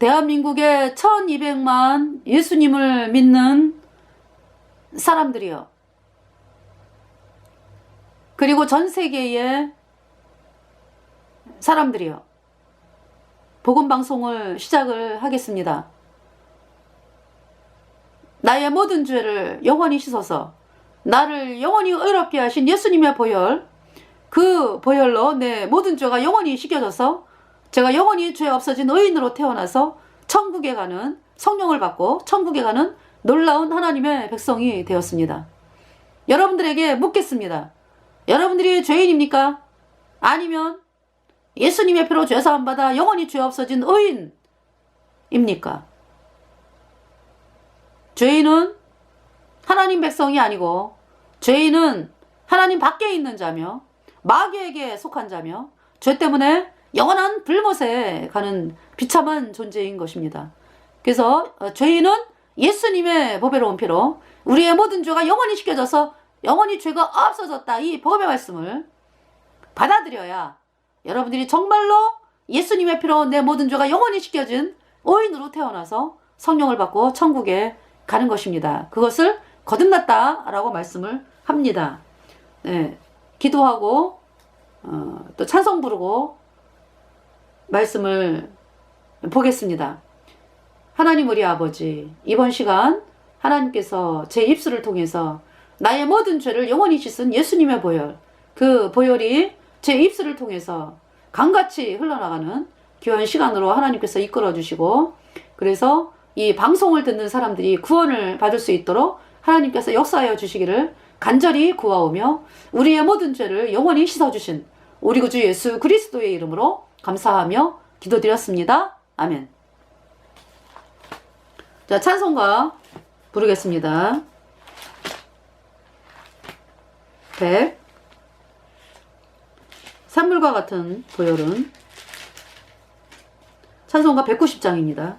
대한민국의 1200만 예수님을 믿는 사람들이요. 그리고 전 세계의 사람들이요. 복음방송을 시작을 하겠습니다. 나의 모든 죄를 영원히 씻어서 나를 영원히 의롭게 하신 예수님의 보혈, 그 보혈로 내 모든 죄가 영원히 씻겨져서 제가 영원히 죄 없어진 의인으로 태어나서 천국에 가는, 성령을 받고 천국에 가는 놀라운 하나님의 백성이 되었습니다. 여러분들에게 묻겠습니다. 여러분들이 죄인입니까? 아니면 예수님의 피로 죄사함 받아 영원히 죄 없어진 의인입니까? 죄인은 하나님 백성이 아니고 죄인은 하나님 밖에 있는 자며 마귀에게 속한 자며 죄 때문에 영원한 불못에 가는 비참한 존재인 것입니다. 그래서 죄인은 예수님의 보배로운 피로 우리의 모든 죄가 영원히 씻겨져서 영원히 죄가 없어졌다, 이 복음의 말씀을 받아들여야 여러분들이 정말로 예수님의 피로 내 모든 죄가 영원히 씻겨진 의인으로 태어나서 성령을 받고 천국에 가는 것입니다. 그것을 거듭났다라고 말씀을 합니다. 네, 기도하고 또 찬송 부르고 말씀을 보겠습니다. 하나님 우리 아버지, 이번 시간 하나님께서 제 입술을 통해서 나의 모든 죄를 영원히 씻은 예수님의 보혈, 그 보혈이 제 입술을 통해서 강같이 흘러나가는 귀한 시간으로 하나님께서 이끌어 주시고, 그래서 이 방송을 듣는 사람들이 구원을 받을 수 있도록 하나님께서 역사하여 주시기를 간절히 구하오며, 우리의 모든 죄를 영원히 씻어주신 우리 구주 예수 그리스도의 이름으로 감사하며 기도드렸습니다. 아멘. 자, 찬송가 부르겠습니다. 100. 산물과 같은 보혈은 찬송가 190장입니다.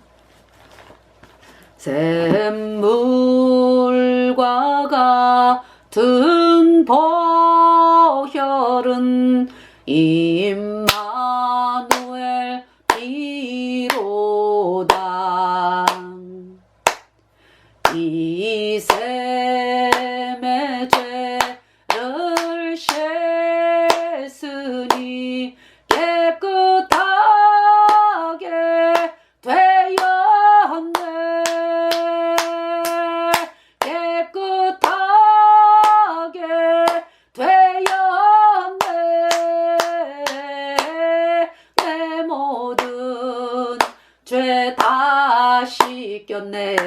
샘물과 같은 보혈은 임마누엘 피로다. 이 샘의 죄를 씻으니 깨끗하게 되었네. 깨끗하게 되었네. 내 모든 죄 다 씻겼네.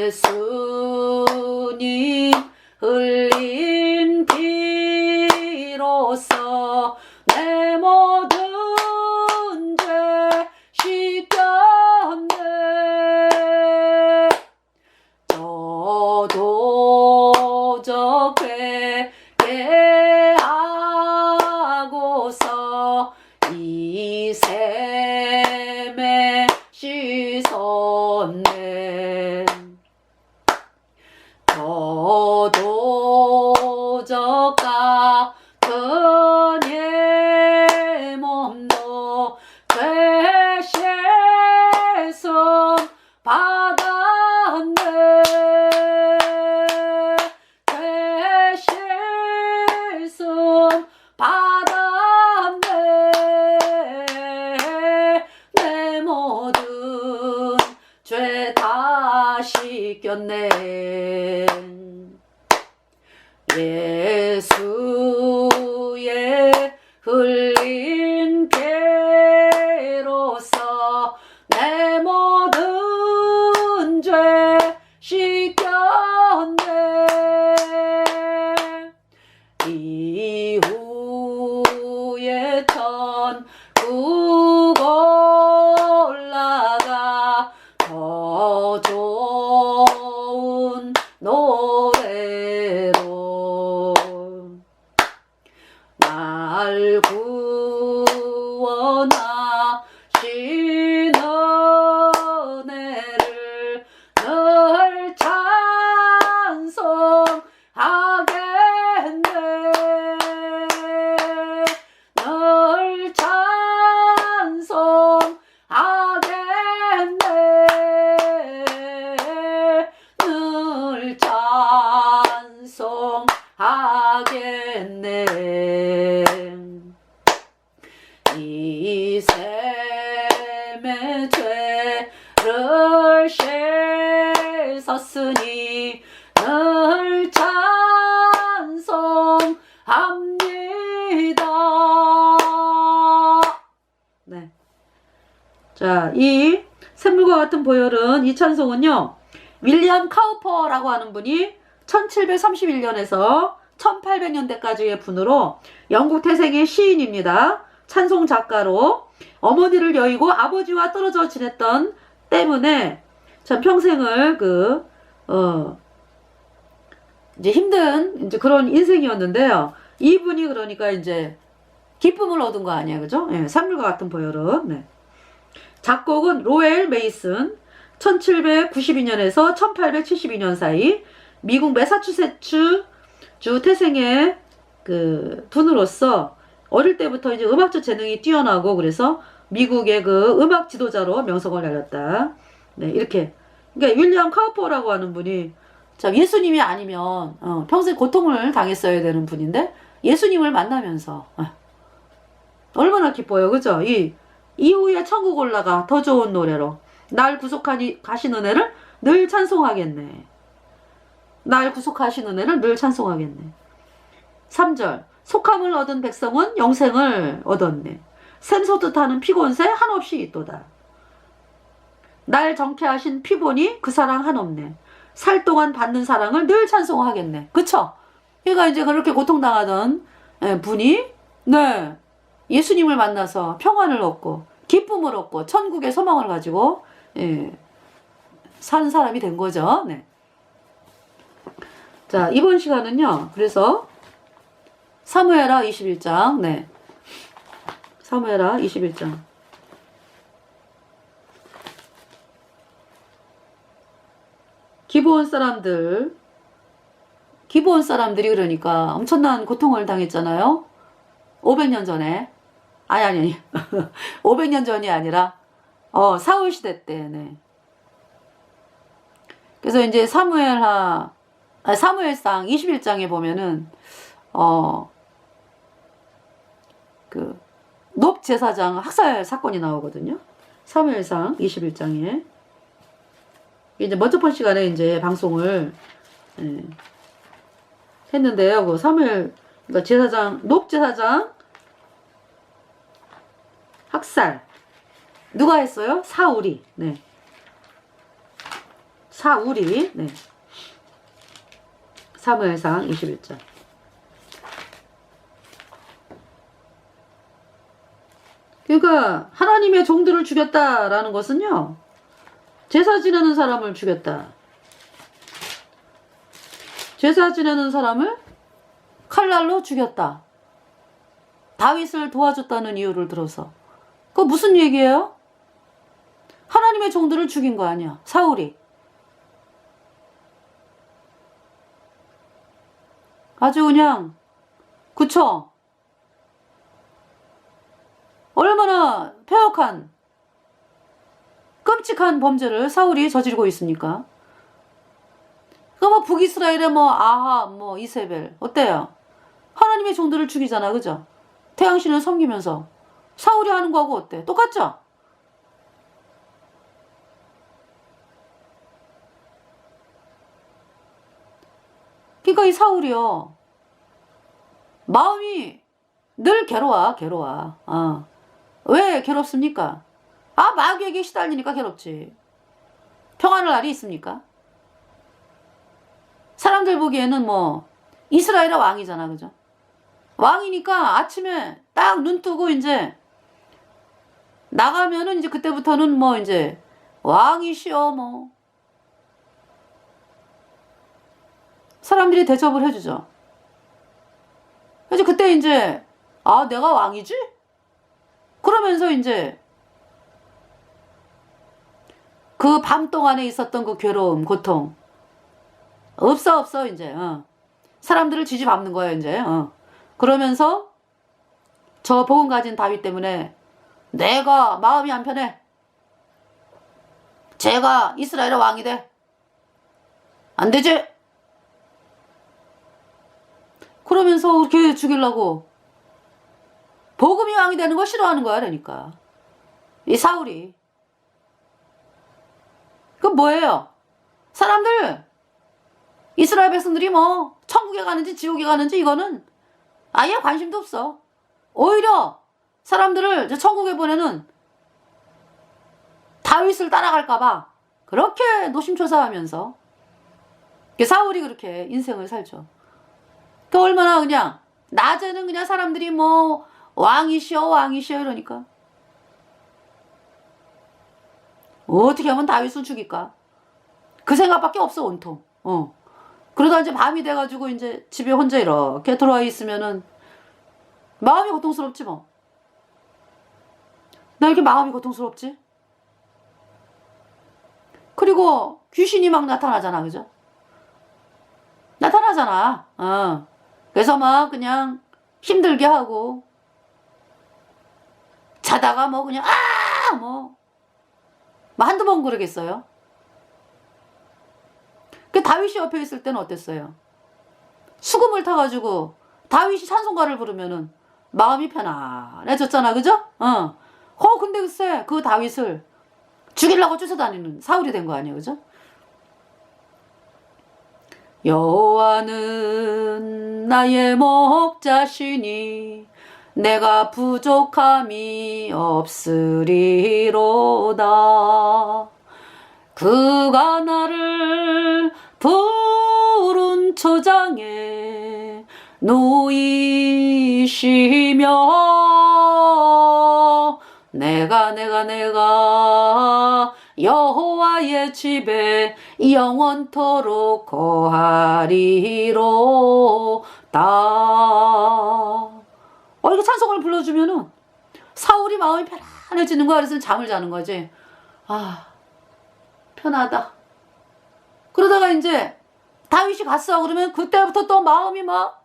예수님 흘린 피로써 내 모든 죄 씻겼네. 저도 적회개 하고서 이 샘에 씻었네. 저도 적 같은 예 몸도 죄 씻음 받았네. 죄 씻음 받았네. 내 모든 죄 다 씻겼네. 예수의 흘린 피로써 내 모든 죄 씻겼네. 이후에 천국 올라가 더 좋은 노래로 날 구원하신 은혜를 늘 찬송하겠네. 늘 찬송하겠네. 섰으니 늘 찬송합니다. 네. 자, 이 샘물과 같은 보혈은 이 찬송은요, 윌리엄 카우퍼라고 하는 분이 1731년에서 1800년대까지의 분으로 영국 태생의 시인입니다. 찬송 작가로 어머니를 여의고 아버지와 떨어져 지냈던 때문에 참 평생을 이제 힘든 이제 그런 인생이었는데요. 이분이 그러니까 이제 기쁨을 얻은 거 아니야, 그죠? 예, 샘물과 같은 보혈은. 네. 작곡은 로엘 메이슨, 1792년에서 1872년 사이 미국 매사추세츠 주 태생의 그 분으로서 어릴 때부터 이제 음악적 재능이 뛰어나고 그래서 미국의 그 음악 지도자로 명성을 날렸다. 네, 이렇게. 그러니까 윌리엄 카우퍼라고 하는 분이 참 예수님이 아니면 평생 고통을 당했어야 되는 분인데 예수님을 만나면서 얼마나 기뻐요, 그죠? 이 이후에 천국 올라가 더 좋은 노래로 날 구속하니 가신 은혜를 늘 찬송하겠네. 날 구속하신 은혜를 늘 찬송하겠네. 3절 속함을 얻은 백성은 영생을 얻었네. 샘솟듯 하는 피곤새 한없이 있도다. 날 정케하신 피보니 그 사랑 한없네. 살 동안 받는 사랑을 늘 찬송하겠네. 그쵸? 그러니까 이제 그렇게 고통당하던 분이 네 예수님을 만나서 평안을 얻고 기쁨을 얻고 천국의 소망을 가지고 사는 사람이 된 거죠. 네. 자, 이번 시간은요. 그래서 사무엘하 21장. 네. 사무엘하 21장. 기브온 사람들이 그러니까 엄청난 고통을 당했잖아요. 500년 전에. 아니. 500년 전이 아니라 사울 시대 때. 네. 그래서 이제 사무엘상 21장에 보면은 높 제사장 학살 사건이 나오거든요. 사무엘상 21장에. 이제 먼저 번 시간에 이제 방송을 했는데요. 그 사무엘 그러니까 높 제사장 학살 누가 했어요? 사울이. 네. 사울이. 네. 사무엘상 21장. 그러니까 하나님의 종들을 죽였다라는 것은요. 제사 지내는 사람을 죽였다. 제사 지내는 사람을 칼날로 죽였다. 다윗을 도와줬다는 이유를 들어서. 그거 무슨 얘기예요? 하나님의 종들을 죽인 거 아니야. 사울이. 아주 그냥 그쵸? 얼마나 폐역한 끔찍한 범죄를 사울이 저지르고 있습니까? 뭐 북이스라엘의 아하 이세벨 어때요? 하나님의 종들을 죽이잖아, 그죠? 태양신을 섬기면서 사울이 하는 거하고 어때? 똑같죠? 그러니까 이 사울이요 마음이 늘 괴로워. 왜 괴롭습니까? 마귀에게 시달리니까 괴롭지. 평안할 날이 있습니까? 사람들 보기에는 이스라엘의 왕이잖아, 그죠? 왕이니까 아침에 딱 눈 뜨고 이제 나가면은 이제 그때부터는 이제 왕이시여 사람들이 대접을 해주죠. 그래서 그때 이제 내가 왕이지? 그러면서 이제 그 밤 동안에 있었던 그 괴로움, 고통 없어 이제 사람들을 지지밟는 거예요 이제 그러면서 저 복음 가진 다윗 때문에 내가 마음이 안 편해. 제가 이스라엘의 왕이 돼. 안 되지? 그러면서 그렇게 죽이려고 복음이 왕이 되는 거 싫어하는 거야. 그러니까 이 사울이 그 뭐예요? 사람들, 이스라엘 백성들이 뭐 천국에 가는지 지옥에 가는지 이거는 아예 관심도 없어. 오히려 사람들을 천국에 보내는 다윗을 따라갈까봐 그렇게 노심초사하면서 사울이 그렇게 인생을 살죠. 그 얼마나 그냥 낮에는 그냥 사람들이 뭐 왕이시여 왕이시여 이러니까 어떻게 하면 다윗을 죽일까? 그 생각밖에 없어 온통. 그러다 이제 밤이 돼가지고 이제 집에 혼자 이렇게 들어와 있으면은 마음이 고통스럽지 뭐. 나 이렇게 마음이 고통스럽지? 그리고 귀신이 막 나타나잖아, 그죠? 나타나잖아. 그래서 막 그냥 힘들게 하고 자다가 뭐 그냥 뭐 한두 번 그러겠어요. 그 다윗이 옆에 있을 때는 어땠어요? 수금을 타가지고 다윗이 찬송가를 부르면은 마음이 편안해졌잖아, 그죠? 근데 글쎄 그 다윗을 죽이려고 쫓아다니는 사울이 된 거 아니에요, 그죠? 여호와는 나의 목자시니 내가 부족함이 없으리로다. 그가 나를 푸른 초장에 누이시며 내가 여호와의 집에 영원토록 거하리로다. 이렇게 찬송을 불러주면은 사울이 마음이 편안해지는 거야. 그래서 잠을 자는 거지. 편하다. 그러다가 이제 다윗이 갔어. 그러면 그때부터 또 마음이 막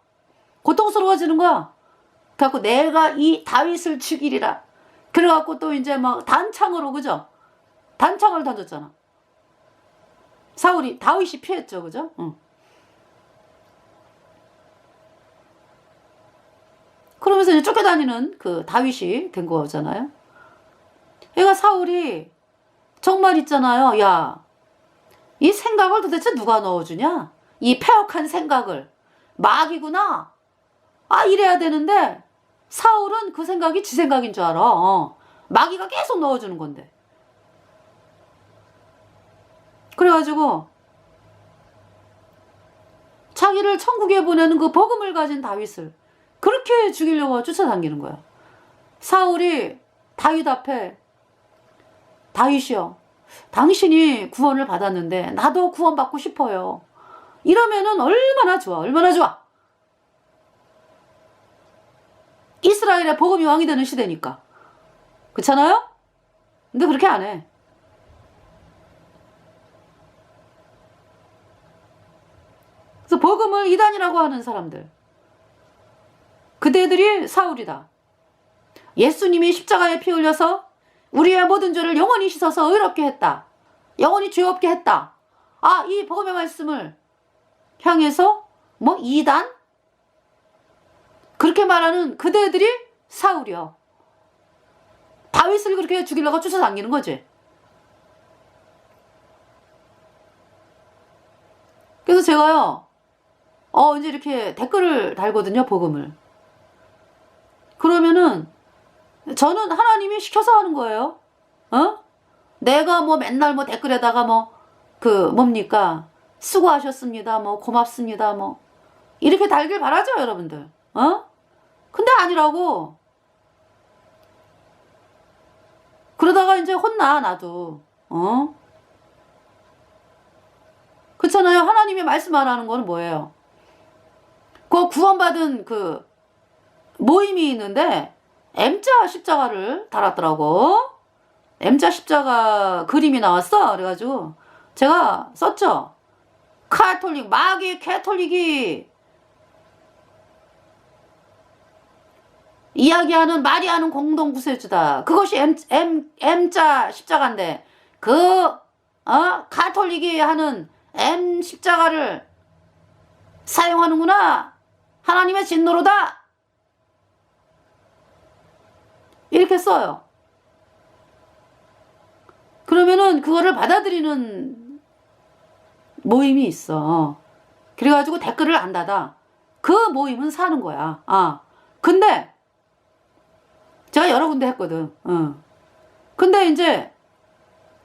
고통스러워지는 거야. 그래갖고 내가 이 다윗을 죽이리라. 그래갖고 또 이제 막 단창으로, 그죠? 단창을 던졌잖아. 다윗이 피했죠, 그죠? 그러면서 이제 쫓겨다니는 그 다윗이 된 거잖아요. 얘가 사울이 정말 있잖아요. 야, 이 생각을 도대체 누가 넣어주냐? 이 폐역한 생각을. 마귀구나. 이래야 되는데 사울은 그 생각이 지 생각인 줄 알아. 마귀가 계속 넣어주는 건데. 그래가지고 자기를 천국에 보내는 그 복음을 가진 다윗을 그렇게 죽이려고 쫓아다니는 거야. 사울이 다윗 앞에 다윗이요, 당신이 구원을 받았는데 나도 구원받고 싶어요. 이러면은 얼마나 좋아, 얼마나 좋아. 이스라엘의 복음이 왕이 되는 시대니까. 그렇잖아요? 근데 그렇게 안 해. 그래서 복음을 이단이라고 하는 사람들, 그대들이 사울이다. 예수님이 십자가에 피 흘려서 우리의 모든 죄를 영원히 씻어서 의롭게 했다. 영원히 죄 없게 했다. 이 복음의 말씀을 향해서 뭐 이단? 그렇게 말하는 그대들이 사울이요. 다윗을 그렇게 죽이려고 쫓아다니는 거지. 그래서 제가요, 이제 이렇게 댓글을 달거든요, 복음을. 그러면은 저는 하나님이 시켜서 하는 거예요. 내가 뭐 맨날 뭐 댓글에다가 뭡니까? 수고하셨습니다. 고맙습니다. 이렇게 달길 바라죠, 여러분들. 근데 아니라고. 그러다가 이제 혼나, 나도. 그렇잖아요. 하나님의 말씀하라는 거는 뭐예요? 그 구원받은 그 모임이 있는데 M자 십자가를 달았더라고. M자 십자가 그림이 나왔어. 그래가지고 제가 썼죠. 마귀 캐톨릭이 이야기하는 마리아는 공동 구세주다. 그것이 M자 십자가인데 가톨릭이 하는 M 십자가를 사용하는구나. 하나님의 진노로다. 이렇게 써요. 그러면은 그거를 받아들이는 모임이 있어. 그래가지고 댓글을 안 닫아. 그 모임은 사는 거야. 근데 제가 여러 군데 했거든. 근데 이제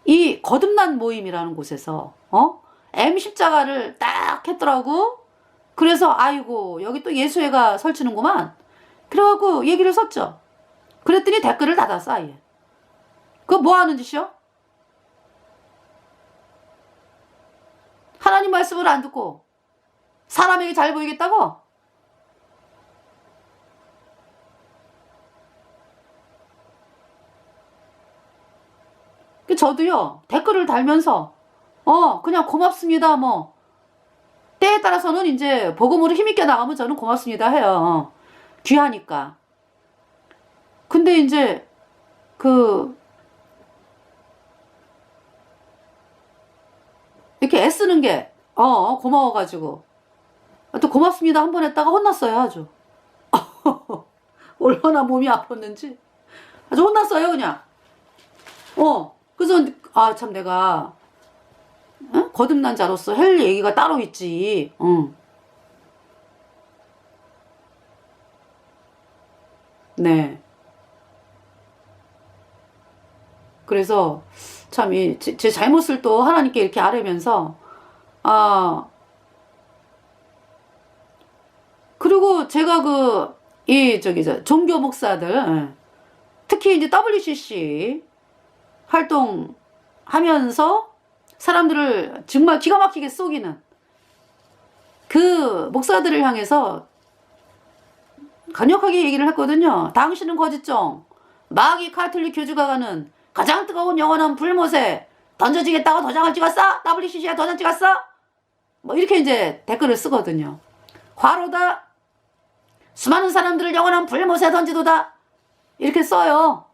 이 거듭난 모임이라는 곳에서 M 십자가를 딱 했더라고. 그래서 아이고 여기 또 예수회가 설치는구만. 그래갖고 얘기를 썼죠. 그랬더니 댓글을 닫았어 아예. 그거 뭐 하는 짓이요? 하나님 말씀을 안 듣고 사람에게 잘 보이겠다고? 저도요 댓글을 달면서 그냥 고맙습니다 뭐 때에 따라서는 이제 복음으로 힘있게 나가면 저는 고맙습니다 해요. 귀하니까. 근데 이제 이렇게 애쓰는 게 고마워가지고 또 고맙습니다 한 번 했다가 혼났어요 아주. 얼마나 몸이 아팠는지 아주 혼났어요 그냥. 그래서 참 내가 거듭난 자로서 할 얘기가 따로 있지. 네. 그래서 참 제 잘못을 또 하나님께 이렇게 아뢰면서 그리고 제가 종교 목사들 특히 이제 WCC 활동하면서 사람들을 정말 기가 막히게 속이는 그 목사들을 향해서 강력하게 얘기를 했거든요. 당신은 거짓종, 마귀 카톨릭 교주가 가는 가장 뜨거운 영원한 불못에 던져지겠다고 도장을 찍었어? WCC에 도장 찍었어? 뭐 이렇게 이제 댓글을 쓰거든요. 화로다. 수많은 사람들을 영원한 불못에 던지도다. 이렇게 써요.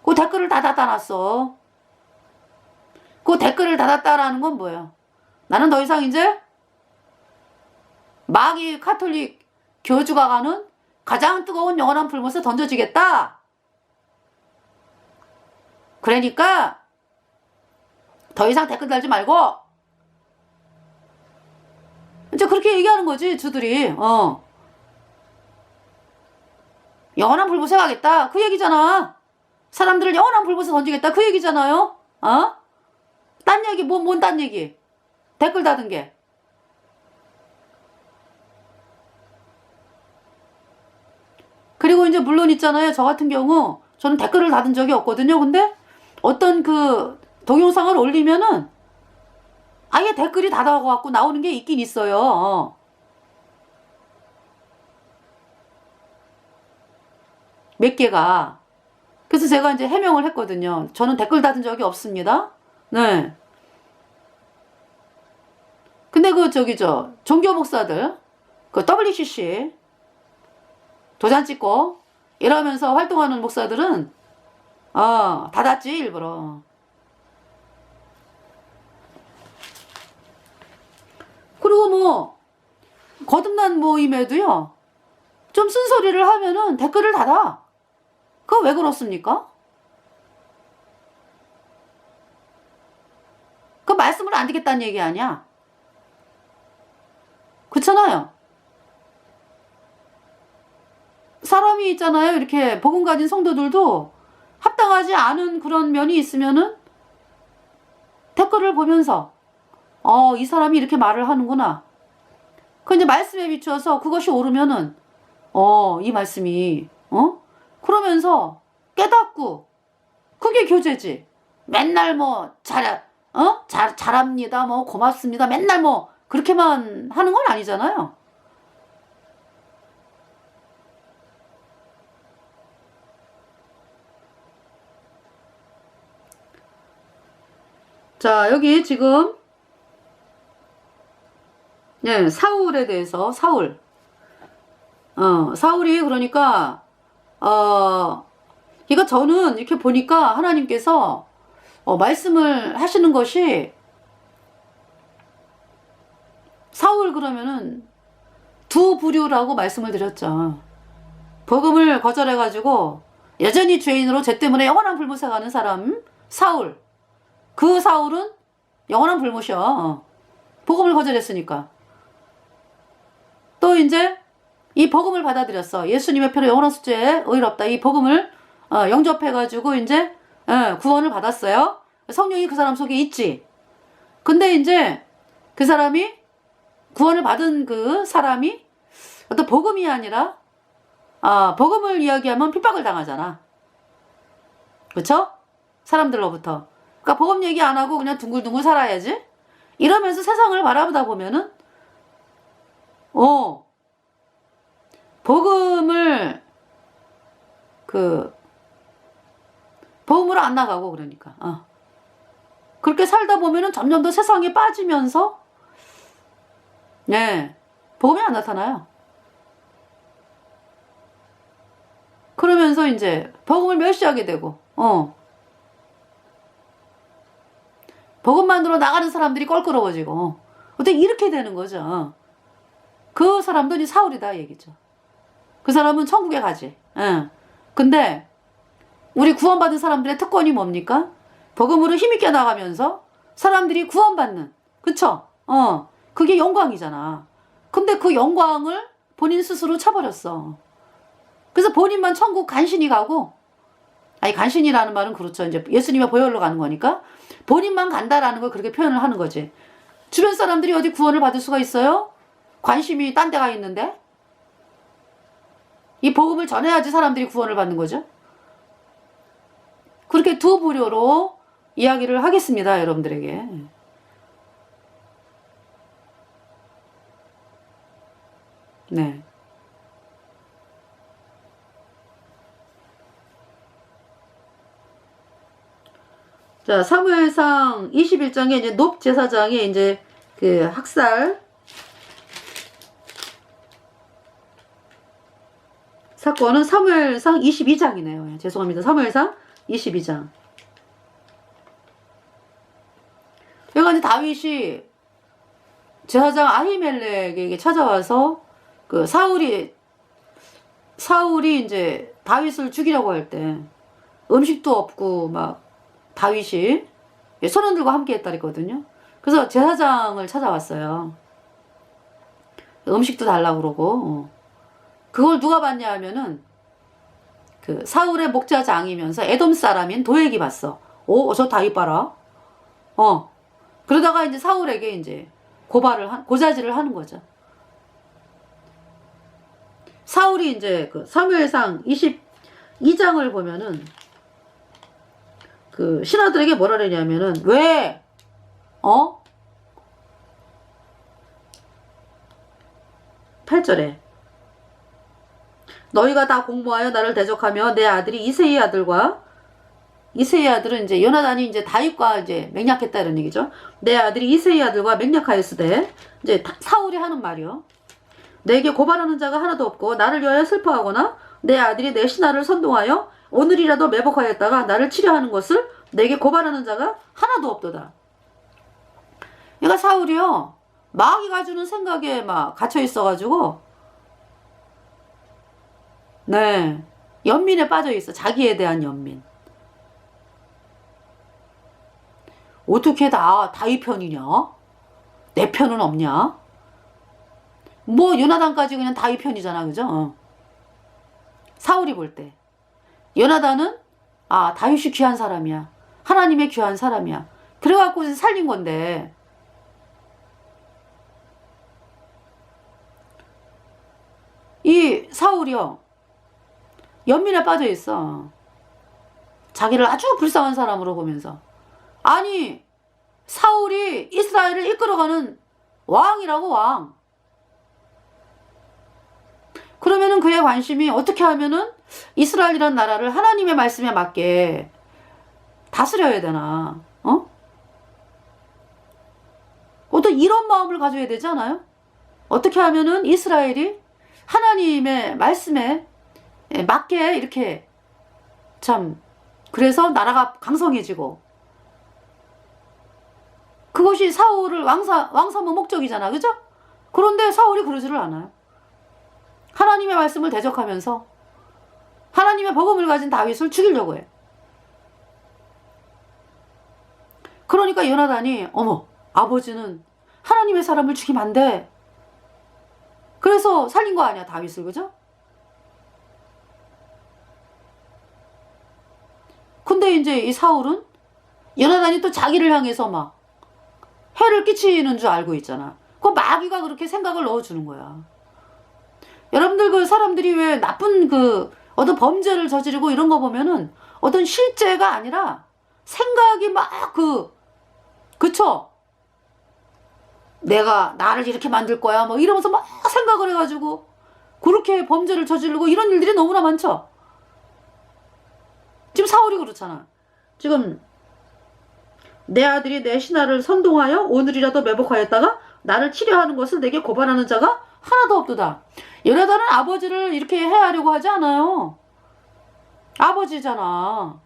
그 댓글을 다 닫아놨어. 그 댓글을 닫았다라는 건 뭐예요? 나는 더 이상 이제 마귀 카톨릭 교주가 가는 가장 뜨거운 영원한 불못에 던져지겠다. 그러니까 더 이상 댓글 달지 말고 이제 그렇게 얘기하는 거지 주들이. 영원한 불못에 가겠다 그 얘기잖아. 사람들을 영원한 불못에 던지겠다 그 얘기잖아요. 딴 얘기 뭔 딴 얘기. 댓글 닫은 게. 그리고 이제 물론 있잖아요. 저 같은 경우 저는 댓글을 닫은 적이 없거든요. 근데 어떤 동영상을 올리면은 아예 댓글이 닫아갖고 나오는 게 있긴 있어요. 몇 개가. 그래서 제가 이제 해명을 했거든요. 저는 댓글 닫은 적이 없습니다. 네. 근데 종교 목사들, WCC 도장 찍고 이러면서 활동하는 목사들은 닫았지 일부러. 그리고 뭐 거듭난 모임에도요 좀 쓴소리를 하면은 댓글을 닫아. 그거 왜 그렇습니까? 그 말씀을 안 듣겠다는 얘기 아니야. 그렇잖아요. 사람이 있잖아요. 이렇게 복음 가진 성도들도 합당하지 않은 그런 면이 있으면은 댓글을 보면서 이 사람이 이렇게 말을 하는구나. 그 이제 말씀에 비추어서 그것이 옳으면은 이 말씀이 그러면서 깨닫고 그게 교제지. 맨날 뭐 잘합니다. 뭐 고맙습니다. 맨날 뭐 그렇게만 하는 건 아니잖아요. 자, 여기 지금 사울에 대해서 사울이 그러니까 이거 저는 이렇게 보니까 하나님께서 말씀을 하시는 것이 사울 그러면은 두 부류라고 말씀을 드렸죠. 복음을 거절해가지고 여전히 죄인으로 죄 때문에 영원한 불못에 가는 사람 사울. 그 사울은 영원한 불못이야. 복음을 거절했으니까. 또 이제 이 복음을 받아들였어. 예수님의 피로 영원한 숙제에 의롭다. 이 복음을 영접해가지고 이제 구원을 받았어요. 성령이 그 사람 속에 있지. 근데 이제 그 사람이 구원을 받은 그 사람이 어떤 복음이 아니라 복음을 이야기하면 핍박을 당하잖아. 그쵸? 사람들로부터. 그러니까 복음 얘기 안 하고 그냥 둥글둥글 살아야지. 이러면서 세상을 바라보다 보면은 복음을 복음으로 안 나가고 그러니까 그렇게 살다 보면은 점점 더 세상에 빠지면서 복음이 안 나타나요. 그러면서 이제 복음을 멸시하게 되고 복음만으로 나가는 사람들이 껄끄러워지고 어떻게 이렇게 되는 거죠. 그 사람들이 사울이다 얘기죠. 그 사람은 천국에 가지. 근데 우리 구원받은 사람들의 특권이 뭡니까? 복음으로 힘있게 나가면서 사람들이 구원받는. 그쵸? 그게 영광이잖아. 근데 그 영광을 본인 스스로 차버렸어. 그래서 본인만 천국 간신히 가고, 아니 간신히라는 말은 그렇죠. 이제 예수님의 보혈로 가는 거니까 본인만 간다라는 걸 그렇게 표현을 하는 거지. 주변 사람들이 어디 구원을 받을 수가 있어요? 관심이 딴 데가 있는데? 이 복음을 전해야지 사람들이 구원을 받는 거죠. 그렇게 두 부류로 이야기를 하겠습니다, 여러분들에게. 네. 자, 사무엘상 21장에 이제 높 제사장의 이제 그 학살 사건은 사무엘상 22장이네요. 죄송합니다. 사무엘상 22장. 여기가 이제 다윗이 제사장 아히멜렉에게 찾아와서 그 사울이 이제 다윗을 죽이려고 할 때 음식도 없고 막 다윗이 선원들과 함께 했다랬거든요. 그래서 제사장을 찾아왔어요. 음식도 달라고 그러고 그걸 누가 봤냐 하면은 그 사울의 목자장이면서 에돔 사람인 도액이 봤어. 저 다윗 봐라. 그러다가 이제 사울에게 이제 고자질을 하는 거죠. 사울이 이제 그 사무엘상 22장을 보면은 그 신하들에게 뭐라 그러냐면은 왜 8절에 너희가 다 공모하여 나를 대적하며 내 아들이 이새의 아들은 이제 요나단이 이제 다윗과 이제 맹약했다 이런 얘기죠. 내 아들이 이새의 아들과 맹약하였으되 이제 사울이 하는 말이요. 내게 고발하는 자가 하나도 없고 나를 위하여 슬퍼하거나 내 아들이 내 신하를 선동하여 오늘이라도 매복하였다가 나를 치려하는 것을 내게 고발하는 자가 하나도 없도다. 그러니까 사울이요 마귀가 주는 생각에 막 갇혀 있어가지고 연민에 빠져 있어. 자기에 대한 연민. 어떻게 다윗 편이냐? 내 편은 없냐? 뭐 요나단까지 그냥 다윗 편이잖아, 그죠? 사울이 볼 때 요나단은 다윗이 귀한 사람이야. 하나님의 귀한 사람이야. 그래갖고 살린 건데 이 사울이요 연민에 빠져 있어. 자기를 아주 불쌍한 사람으로 보면서. 아니 사울이 이스라엘을 이끌어가는 왕이라고 왕. 그러면은 그의 관심이 어떻게 하면은 이스라엘이라는 나라를 하나님의 말씀에 맞게 다스려야 되나? 어떤 이런 마음을 가져야 되지 않아요? 어떻게 하면은 이스라엘이 하나님의 말씀에 맞게 이렇게 참 그래서 나라가 강성해지고 그것이 사울을 왕삼의 목적이잖아, 그죠? 그런데 사울이 그러지를 않아요. 하나님의 말씀을 대적하면서 하나님의 복음을 가진 다윗을 죽이려고 해. 그러니까 요나단이 어머, 아버지는 하나님의 사람을 죽이면 안 돼. 그래서 살린 거 아니야, 다윗을. 그죠? 근데 이제 이 사울은 요나단이 또 자기를 향해서 막 해를 끼치는 줄 알고 있잖아. 그 마귀가 그렇게 생각을 넣어주는 거야. 여러분들 그 사람들이 왜 나쁜 그 어떤 범죄를 저지르고 이런 거 보면은 어떤 실제가 아니라 생각이 막 그쵸? 내가 나를 이렇게 만들 거야 뭐 이러면서 막 생각을 해가지고 그렇게 범죄를 저지르고 이런 일들이 너무나 많죠. 지금 사울이 그렇잖아. 지금 내 아들이 내 신하를 선동하여 오늘이라도 매복하였다가 나를 치려하는 것을 내게 고발하는 자가 하나도 없도다. 요나단은 아버지를 이렇게 해하려고 하지 않아요. 아버지잖아.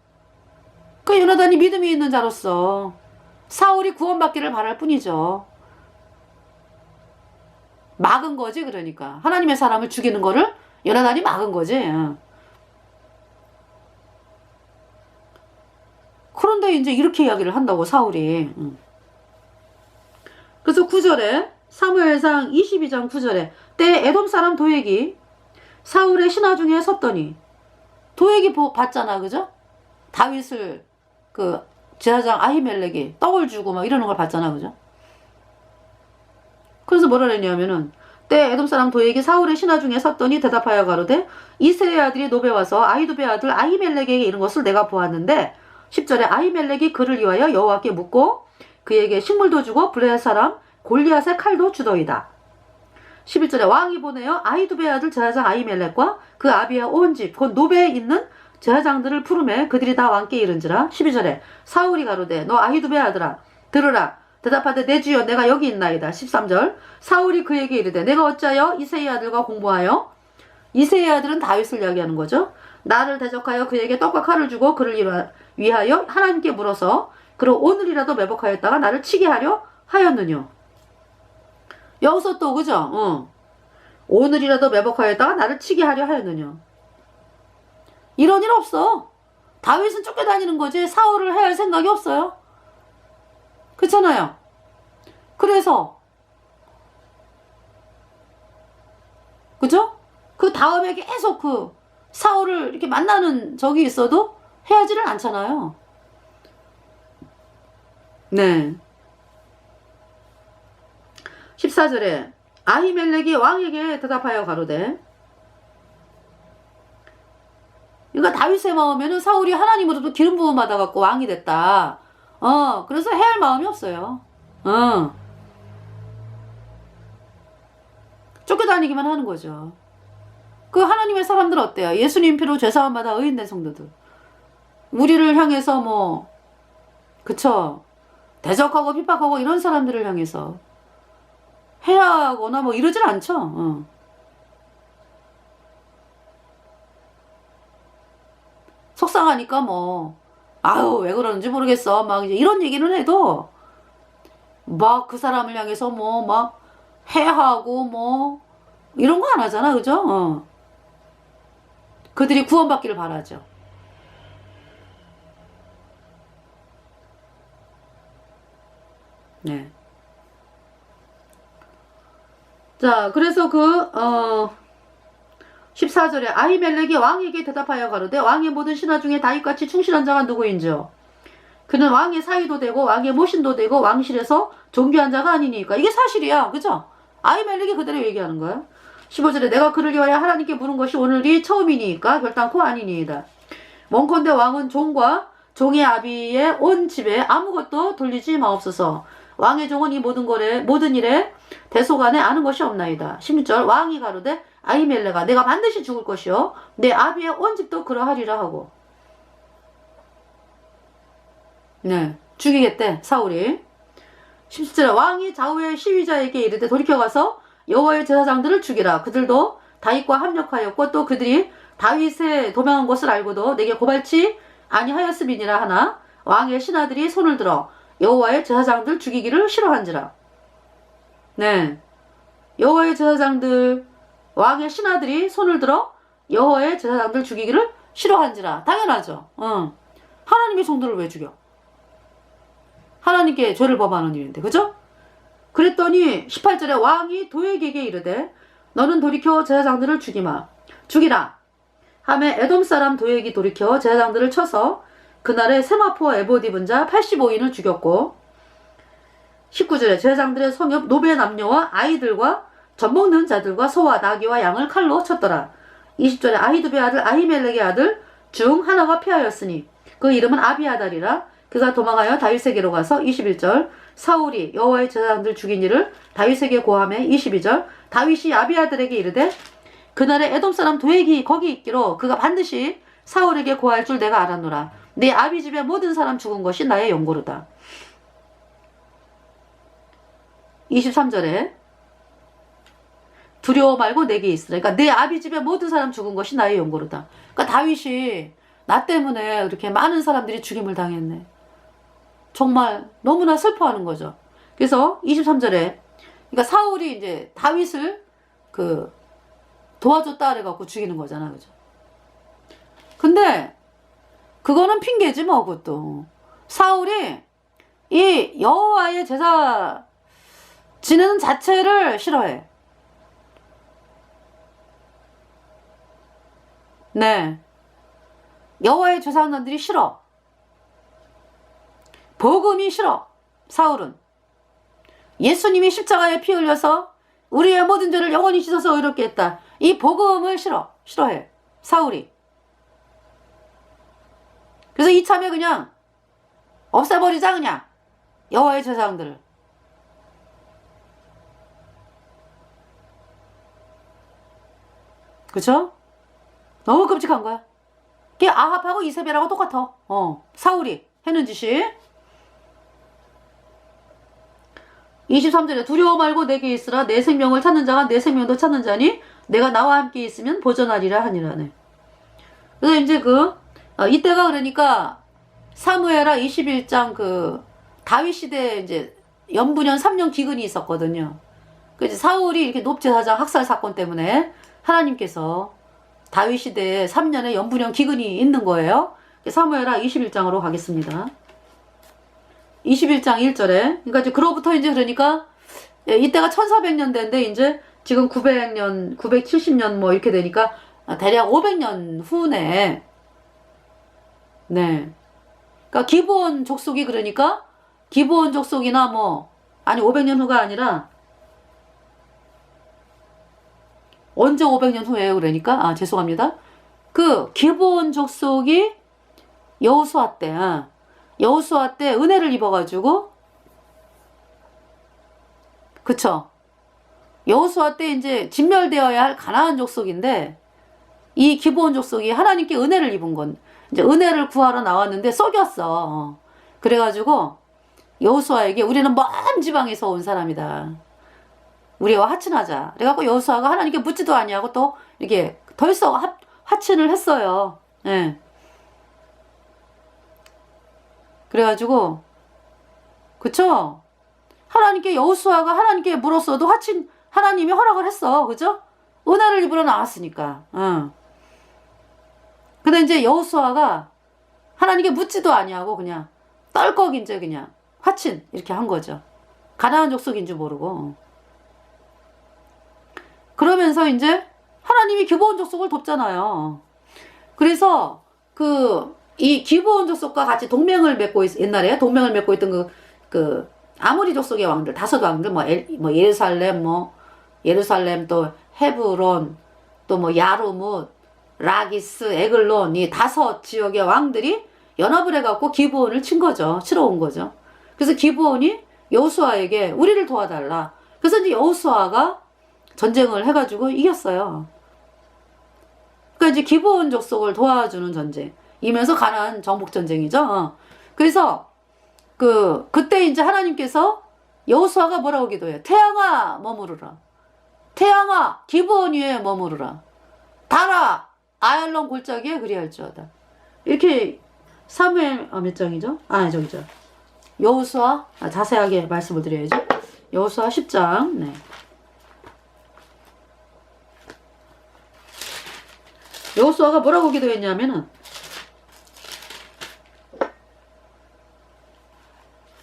그 요나단이 믿음이 있는 자로서 사울이 구원받기를 바랄 뿐이죠. 막은 거지. 그러니까 하나님의 사람을 죽이는 거를 요나단이 막은 거지. 그런데 이제 이렇게 이야기를 한다고 사울이. 그래서 9절에 사무엘상 22장 9절에 때 에돔 사람 도액이 사울의 신하 중에 섰더니 도액이 봤잖아. 그죠? 다윗을 그 제사장 아히멜렉이 떡을 주고 막 이러는 걸 봤잖아. 그죠? 그래서 뭐라 그랬냐면은 때 에돔 사람 도액이 사울의 신하 중에 섰더니 대답하여 가로되 이새의 아들이 노베 와서 아히두베 아들 아히멜렉에게 이른 것을 내가 보았는데 10절에 아히멜렉이 그를 위하여 여호와께 묻고 그에게 식물도 주고 블레셋 사람 골리앗의 칼도 주더이다. 11절에 왕이 보내어 아히두베 아들 제사장 아히멜렉과 그 아비의 온 집 곧 노베에 있는 제사장들을 부르매 그들이 다 왕께 이른지라. 12절에 사울이 가로되 너 아히두베 아들아 들으라. 대답하되 내 주여 내가 여기 있나이다. 13절 사울이 그에게 이르되 내가 어찌하여 이새의 아들과 공부하여. 이새의 아들은 다윗을 이야기하는 거죠. 나를 대적하여 그에게 떡과 칼을 주고 그를 위하여 하나님께 물어서 그로 오늘이라도 매복하였다가 나를 치게 하려 하였느뇨. 여기서 또 그죠? 오늘이라도 매복하였다가 나를 치게 하려 하였느뇨. 이런 일 없어. 다윗은 쫓겨다니는 거지 사울을 해야 할 생각이 없어요. 그렇잖아요. 그래서 그죠? 그 다음에 계속 그 사울을 이렇게 만나는 적이 있어도 해하지를 않잖아요. 네. 14절에 아히멜렉이 왕에게 대답하여 가로되 그러니까 다윗의 마음에는 사울이 하나님으로부터 기름 부음 받아갖고 왕이 됐다. 그래서 해할 마음이 없어요. 쫓겨다니기만 하는 거죠. 그 하나님의 사람들 어때요? 예수님 피로 죄사함 받아 의인된 성도들. 우리를 향해서 뭐 그쵸? 대적하고 핍박하고 이런 사람들을 향해서 해하거나 뭐 이러질 않죠. 속상하니까 뭐 아유 왜 그러는지 모르겠어 막 이제 이런 얘기는 해도 막 그 사람을 향해서 뭐 막 해하고 뭐 이런 거 안 하잖아. 그죠? 그들이 구원받기를 바라죠. 네. 자, 그래서 14절에 아히멜렉이 왕에게 대답하여 가로되 왕의 모든 신하 중에 다윗같이 충실한 자가 누구인지요? 그는 왕의 사위도 되고 왕의 모신도 되고 왕실에서 존귀한 자가 아니니까. 이게 사실이야. 그죠? 아히멜렉이 그대로 얘기하는 거야. 15절에 내가 그를 위하여 하나님께 부른 것이 오늘이 처음이니까 결단코 아니니이다. 원컨대 왕은 종과 종의 아비의 온 집에 아무것도 돌리지 마옵소서. 왕의 종은 이 모든 일에 대속안에 아는 것이 없나이다. 16절 왕이 가로되 아히멜렉아 내가 반드시 죽을 것이요 내 아비의 온 집도 그러하리라 하고. 네, 죽이겠대 사울이. 17절에 왕이 좌우의 시위자에게 이르되 돌이켜가서 여호와의 제사장들을 죽이라. 그들도 다윗과 합력하였고 또 그들이 다윗의 도망한 것을 알고도 내게 고발치 아니하였음이니라 하나 왕의 신하들이 손을 들어 여호와의 제사장들 죽이기를 싫어한지라. 네, 여호와의 제사장들 왕의 신하들이 손을 들어 여호와의 제사장들 죽이기를 싫어한지라. 당연하죠. 하나님의 성도를 왜 죽여? 하나님께 죄를 범하는 일인데, 그죠? 그랬더니 18절에 왕이 도액에게 이르되 너는 돌이켜 제사장들을 죽이라 하매 에돔 사람 도액이 돌이켜 제사장들을 쳐서 그날에 세마포 에봇 입은 자 85인을 죽였고 19절에 제사장들의 성읍 노베 남녀와 아이들과 젖먹는 자들과 소와 나귀와 양을 칼로 쳤더라. 20절에 아히두베 아들 아히멜렉의 아들 중 하나가 피하였으니 그 이름은 아비아달이라. 그가 도망하여 다윗에게로 가서 21절 사울이 여호와의 제사장들 죽인 일을 다윗에게 고하매 22절 다윗이 아비아달에게 이르되 그날에 에돔 사람 도액이 거기 있기로 그가 반드시 사울에게 고할 줄 내가 알았노라. 내 아비 집의 모든 사람 죽은 것이 나의 연고로다. 23절에 두려워 말고 내게 있으라. 그러니까 내 아비 집의 모든 사람 죽은 것이 나의 연고로다. 그러니까 다윗이 나 때문에 이렇게 많은 사람들이 죽임을 당했네. 정말 너무나 슬퍼하는 거죠. 그래서 23절에 그러니까 사울이 이제 다윗을 도와줬다 그래갖고 죽이는 거잖아, 그죠? 근데 그거는 핑계지 뭐. 그것도 사울이 이 여호와의 제사 지내는 자체를 싫어해. 네, 여호와의 제사장들이 싫어. 복음이 싫어. 사울은 예수님이 십자가에 피 흘려서 우리의 모든 죄를 영원히 씻어서 의롭게 했다. 이 복음을 싫어해 사울이. 그래서 이참에 그냥 없애버리자, 그냥 여호와의 제사장들을. 그쵸? 너무 끔찍한 거야. 그게 아합하고 이세벨하고 똑같아. 사울이 해는 짓이. 23절에 두려워 말고 내게 있으라. 내 생명을 찾는 자가 내 생명도 찾는 자니 내가 나와 함께 있으면 보전하리라 하니라네. 그래서 이제 이때가 그러니까 사무엘하 21장 다윗 시대에 이제 연분연 3년 기근이 있었거든요. 그래서 사울이 이렇게 높제사장 학살 사건 때문에 하나님께서 다윗 시대에 3년의 연분연 기근이 있는 거예요. 사무엘하 21장으로 가겠습니다. 21장 1절에 그러니까 이제 그로부터 이제 그러니까 이때가 1400년대인데 이제 지금 900년, 970년 뭐 이렇게 되니까 대략 500년 후네. 네. 그러니까 기브온 족속이 그러니까 기브온 족속이나 아니 500년 후가 아니라 언제 500년 후에요? 그러니까 죄송합니다. 기브온 족속이 여호수아 때 은혜를 입어가지고 그쵸? 여호수아 때 이제 진멸되어야 할 가나안 족속인데 이 기브온 족속이 하나님께 은혜를 입은 건 이제 은혜를 구하러 나왔는데 썩였어. 그래가지고 여호수아에게 우리는 먼 지방에서 온 사람이다. 우리와 하친하자. 그래갖고 여호수아가 하나님께 묻지도 아니하고 또 이렇게 덜썩 하친을 했어요. 예. 그래가지고 그쵸? 하나님께 여호수아가 하나님께 물었어도 하나님이 허락을 했어. 그죠? 은혜를 입으러 나왔으니까. 근데 이제 여호수아가 하나님께 묻지도 아니하고 그냥 떨꺽 이제 그냥 화친 이렇게 한 거죠. 가나안 족속인 줄 모르고. 그러면서 이제 하나님이 기브온 족속을 돕잖아요. 그래서 이 기브온 족속과 같이 동맹을 맺고 옛날에 동맹을 맺고 있던 아모리 족속의 왕들, 5 왕들, 예루살렘 또 헤브론, 또 야르뭇, 라기스, 에글론, 이 5 지역의 왕들이 연합을 해갖고 기브온을 치러 온 거죠. 그래서 기브온이 여호수아에게 우리를 도와달라. 그래서 이제 여호수아가 전쟁을 해가지고 이겼어요. 그러니까 이제 기브온 족속을 도와주는 전쟁이면서 가나안 정복 전쟁이죠. 그래서 그때 이제 하나님께서 여호수아가 뭐라고 기도해요? 태양아 머무르라. 태양아 기브온 위에 머무르라. 달아 아얄론 골짜기에 그리할지어다. 이렇게 사무엘 몇 장이죠? 저기죠. 여호수아 자세하게 말씀을 드려야죠. 여호수아 10장. 네. 여호수아가 뭐라고 기도했냐면은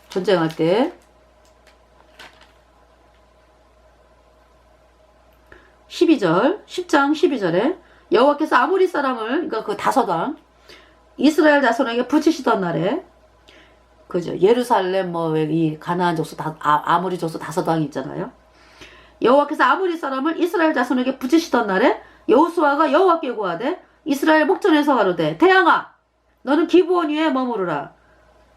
전쟁할 때. 12절, 10장 12절에 여호와께서 아모리 사람을, 그러니까 그 다섯왕 이스라엘 자손에게 붙이시던 날에, 그죠, 예루살렘 뭐 이 가나안 족속 아모리 족속 다섯왕이 있잖아요. 여호와께서 아모리 사람을 이스라엘 자손에게 붙이시던 날에 여호수아가 여호와께 구하되 이스라엘 목전에서 가로되 태양아 너는 기브온 위에 머무르라.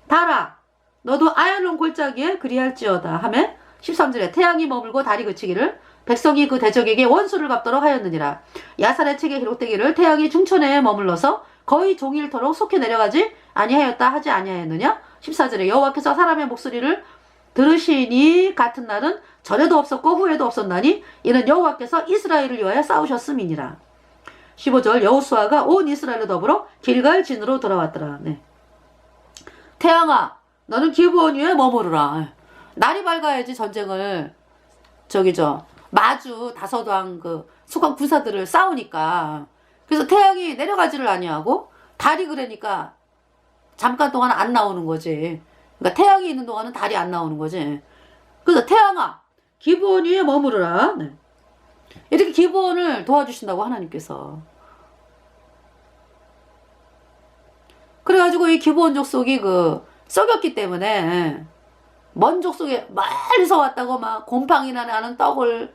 달아 너도 아얄론 골짜기에 그리할지어다 하매 13절에 태양이 머물고 달이 그치기를 백성이 그 대적에게 원수를 갚도록 하였느니라. 야살의 책에 기록되기를 태양이 중천에 머물러서 거의 종일토록 속해 내려가지 아니하였다 하지 아니하였느냐. 14절에 여호와께서 사람의 목소리를 들으시니 같은 날은 전에도 없었고 후에도 없었나니 이는 여호와께서 이스라엘을 위하여 싸우셨음이니라. 15절 여호수아가 온 이스라엘로 더불어 길갈 진으로 돌아왔더라. 네. 태양아 너는 기브온 위에 머무르라. 날이 밝아야지 전쟁을 마주 다섯왕 그 수강 군사들을 싸우니까. 그래서 태양이 내려가지를 아니하고 달이 그러니까 잠깐 동안 안 나오는 거지. 그러니까 태양이 있는 동안은 달이 안 나오는 거지. 그래서 태양아 기브온 위에 머무르라. 네. 이렇게 기브온을 도와주신다고 하나님께서. 그래가지고 이 기브온 족속이 썩였기 때문에 먼 족속에 멀리서 왔다고 막 곰팡이나 나는 떡을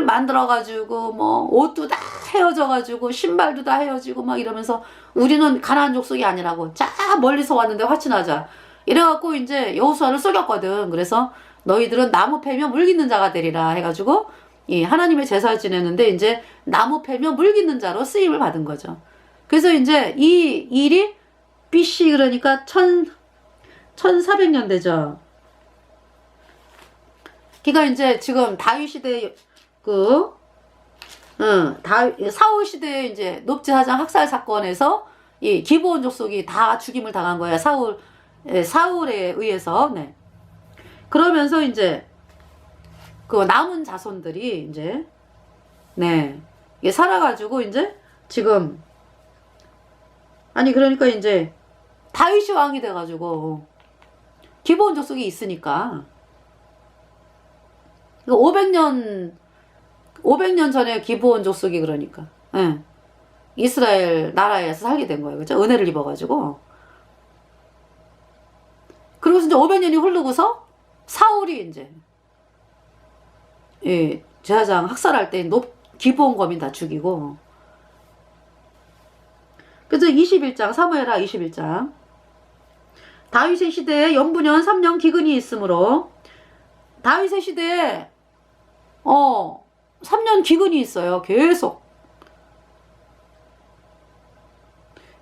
만들어가지고 뭐 옷도 다 헤어져가지고 신발도 다 헤어지고 막 이러면서 우리는 가나안 족속이 아니라고 자 멀리서 왔는데 화친하자 이래갖고 이제 여호수아를 썩였거든. 그래서 너희들은 나무 패며 물 깃는 자가 되리라 해가지고 이 하나님의 제사를 지냈는데 이제 나무 패며 물 깃는 자로 쓰임을 받은 거죠. 그래서 이제 이 일이 BC 그러니까 1400년대죠. 그러니까 이제 지금 다윗 시대 사울 시대의 이제 높지사장 학살 사건에서 이 기브온 족속이 다 죽임을 당한 거예요. 사울에 의해서. 네. 그러면서 이제 그 남은 자손들이 이제 살아가지고 이제 지금 그러니까 이제 다윗이 왕이 돼가지고 기브온 족속이 있으니까 500년 전에 기브온 족속이 그러니까 이스라엘 나라에서 살게 된 거예요. 그죠? 은혜를 입어가지고. 그리고 이제 500년이 흐르고서 사울이 이제 제사장 학살할 때 기브온 거민 다 죽이고. 그래서 21장 사무엘하 21장 다윗의 시대에 영부년 3년 기근이 있으므로 다윗의 시대에 3년 기근이 있어요. 계속.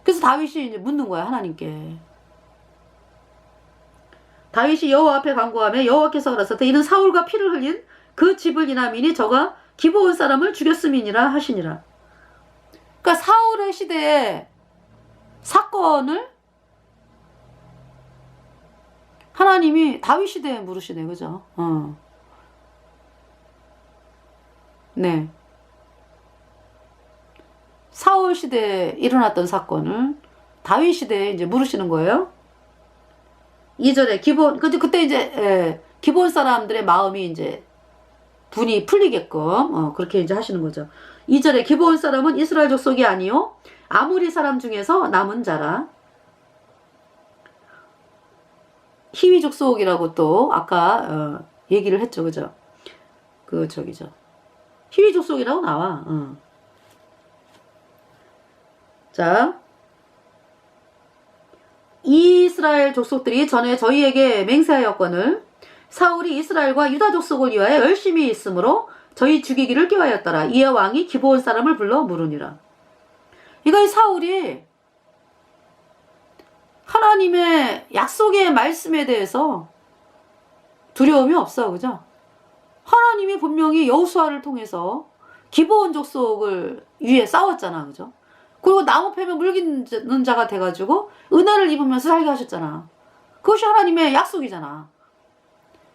그래서 다윗이 이제 묻는 거야, 하나님께. 다윗이 여호와 앞에 간구하며 여호와께서 가라사대 이는 사울과 피를 흘린 그 집을 인함이니 저가 기브온 사람을 죽였음이니라 하시니라. 그러니까 사울의 시대에 사건을 하나님이 다윗 시대에 물으시네, 그죠? 네. 사울 시대에 일어났던 사건을 다윗 시대에 이제 물으시는 거예요. 2절에 그때 이제 기브온 사람들의 마음이 이제 분이 풀리게끔 그렇게 이제 하시는 거죠. 2절에 기브온 사람은 이스라엘 족속이 아니요 아모리 사람 중에서 남은 자라. 히위 족속이라고 또 아까 얘기를 했죠, 그죠? 히위 족속이라고 나와. 자, 이스라엘 족속들이 전에 저희에게 맹세하였거늘 사울이 이스라엘과 유다 족속을 위하여 열심히 있으므로 저희 죽이기를 꾀하였더라. 이에 왕이 기브온 사람을 불러 물으니라. 그러니까 이 사울이 하나님의 약속의 말씀에 대해서 두려움이 없어, 그죠? 하나님이 분명히 여호수아를 통해서 기브온 족속을 위해 싸웠잖아, 그죠? 그리고 나무 패면 물기는 자가 돼가지고 은혜를 입으면서 살게 하셨잖아. 그것이 하나님의 약속이잖아.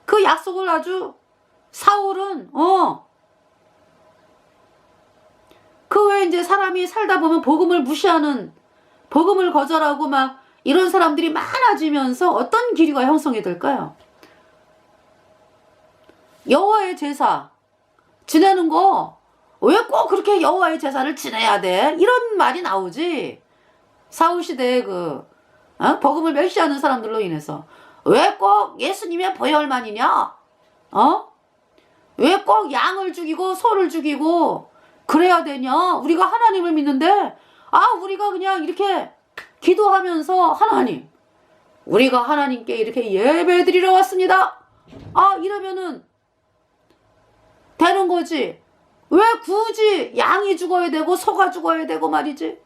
그 약속을 아주 사울은 그 외에 이제 사람이 살다 보면 복음을 무시하는, 복음을 거절하고 막 이런 사람들이 많아지면서 어떤 기류가 형성이 될까요? 여호와의 제사 지내는 거 왜 꼭 그렇게 여호와의 제사를 지내야 돼? 이런 말이 나오지. 사울 시대의 복음을 멸시하는 사람들로 인해서 왜 꼭 예수님의 보혈만이냐? 왜 꼭 양을 죽이고 소를 죽이고 그래야 되냐? 우리가 하나님을 믿는데 우리가 그냥 이렇게 기도하면서 하나님, 우리가 하나님께 이렇게 예배드리러 왔습니다. 이러면은 되는 거지. 왜 굳이 양이 죽어야 되고 소가 죽어야 되고 말이지?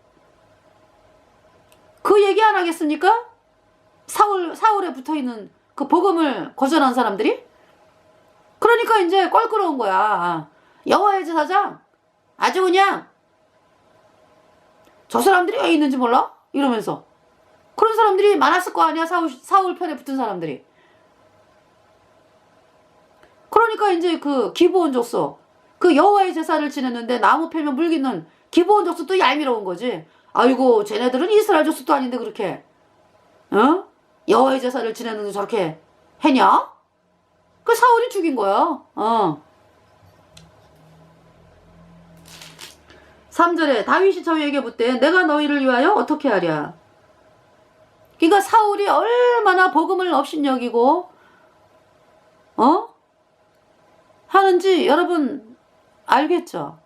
그 얘기 안 하겠습니까? 사울에 붙어있는 그 복음을 거절한 사람들이? 그러니까 이제 껄끄러운 거야. 여호와의 제사장 아주 그냥 저 사람들이 왜 있는지 몰라? 이러면서 그런 사람들이 많았을 거 아니야. 사울 편에 붙은 사람들이. 그러니까 이제 그 기브온 족속, 그 여호와의 제사를 지냈는데 나무 패면 물기는 기브온 족속도 얄미러운 거지. 아이고 쟤네들은 이스라엘 족속도 아닌데 그렇게 여호와의 제사를 지냈는데 저렇게 했냐? 그 사울이 죽인 거야. 3절에 다윗이 저희에게 묻되 내가 너희를 위하여 어떻게 하랴? 그러니까 사울이 얼마나 복음을 업신여기고 하는지 여러분 알겠죠?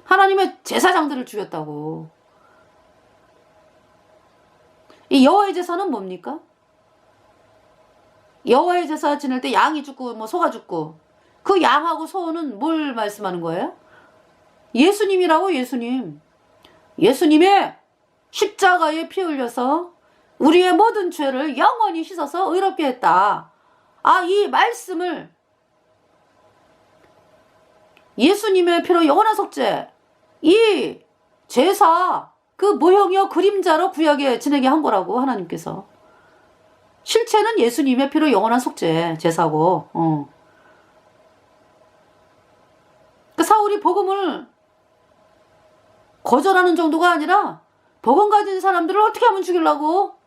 하나님의 제사장들을 죽였다고. 이 여호와의 제사는 뭡니까? 여호와의 제사 지낼 때 양이 죽고 뭐 소가 죽고 그 양하고 소는 뭘 말씀하는 거예요? 예수님이라고. 예수님의 십자가에 피 흘려서 우리의 모든 죄를 영원히 씻어서 의롭게 했다. 이 말씀을 예수님의 피로 영원한 속죄, 이 제사 그 모형이요 그림자로 구약에 지내게 한 거라고. 하나님께서 실체는 예수님의 피로 영원한 속죄 제사고. 그 사울이 복음을 거절하는 정도가 아니라 복음 가진 사람들을 어떻게 하면 죽이려고?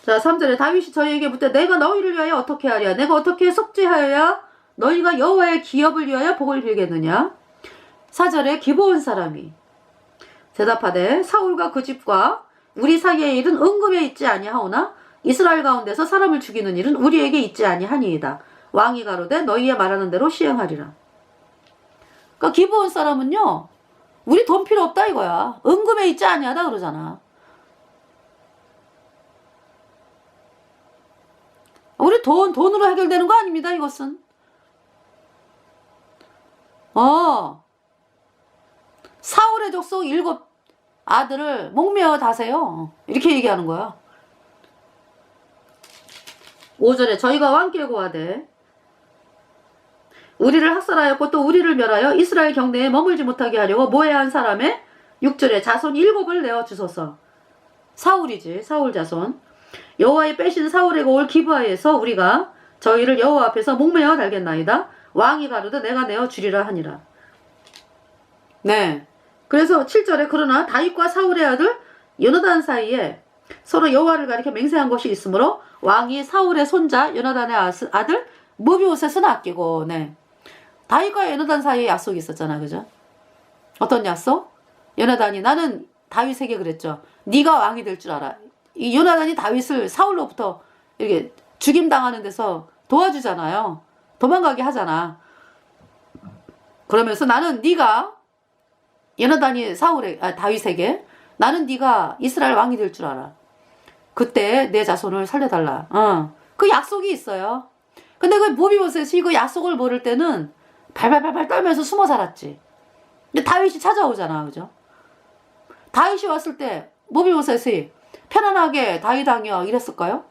자, 3절에 다윗이 저희에게 묻되 내가 너희를 위하여 어떻게 하랴? 내가 어떻게 속죄하여야 너희가 여호와의 기업을 위하여 복을 빌겠느냐? 4절에 기브온 사람이 대답하되 사울과 그 집과 우리 사이의 일은 은금에 있지 아니하오나 이스라엘 가운데서 사람을 죽이는 일은 우리에게 있지 아니하니이다. 왕이 가로되 너희의 말하는 대로 시행하리라. 그러니까 기브온 사람은요, 우리 돈 필요 없다 이거야. 은금에 있지 아니하다 그러잖아. 우리 돈으로 해결되는 거 아닙니다, 이것은. 사울의 족속 7 아들을 목매어 다세요. 이렇게 얘기하는 거야. 5절에 저희가 왕께 고하되 우리를 학살하였고 또 우리를 멸하여 이스라엘 경내에 머물지 못하게 하려고 모해한 사람의 6절에 자손 7을 내어 주소서. 사울이지, 사울 자손. 여호와의 빼신 사울에게 올 기브아에서 우리가 저희를 여호와 앞에서 목매어 달겠나이다. 왕이 가로되 내가 내어 주리라 하니라. 네. 그래서 7절에 그러나 다윗과 사울의 아들 요나단 사이에 서로 여호와를 가리켜 맹세한 것이 있으므로 왕이 사울의 손자 요나단의 아들 무비보셋은 아끼고. 네. 다윗과 요나단 사이에 약속이 있었잖아, 그죠? 어떤 약속? 요나단이 나는 다윗에게 그랬죠. 네가 왕이 될 줄 알아. 이 요나단이 다윗을 사울로부터 이렇게 죽임 당하는 데서 도와주잖아요. 도망가게 하잖아. 그러면서 나는 네가 요나단이 다윗에게 나는 네가 이스라엘 왕이 될 줄 알아. 그때 내 자손을 살려달라. 그 약속이 있어요. 근데 그 무비보셋이 그 약속을 모를 때는 발발발발 떨면서 숨어 살았지. 근데 다윗이 찾아오잖아, 그죠? 다윗이 왔을 때 무비보셋이 편안하게 다윗왕이여 이랬을까요?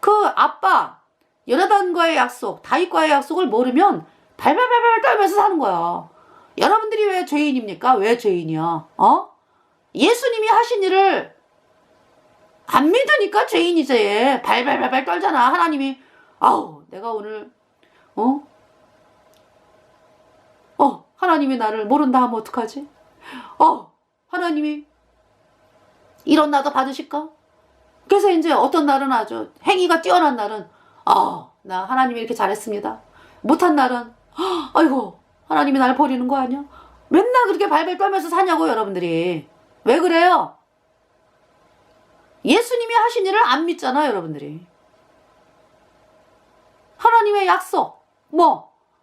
그 아빠 요나단과의 약속, 다윗과의 약속을 모르면 발발발발 떨면서 사는 거야. 여러분들이 왜 죄인입니까? 왜 죄인이야? 예수님이 하신 일을 안 믿으니까 죄인이지. 발발발발 떨잖아. 하나님이 내가 오늘 하나님이 나를 모른다 하면 어떡하지? 하나님이 이런 나도 받으실까? 그래서 이제 어떤 날은 아주 행위가 뛰어난 날은 나 하나님이 이렇게 잘했습니다. 못한 날은 아이고 하나님이 날 버리는 거 아니야? 맨날 그렇게 발발 떨면서 사냐고 여러분들이. 왜 그래요? 예수님이 하신 일을 안 믿잖아 여러분들이. 하나님의 약속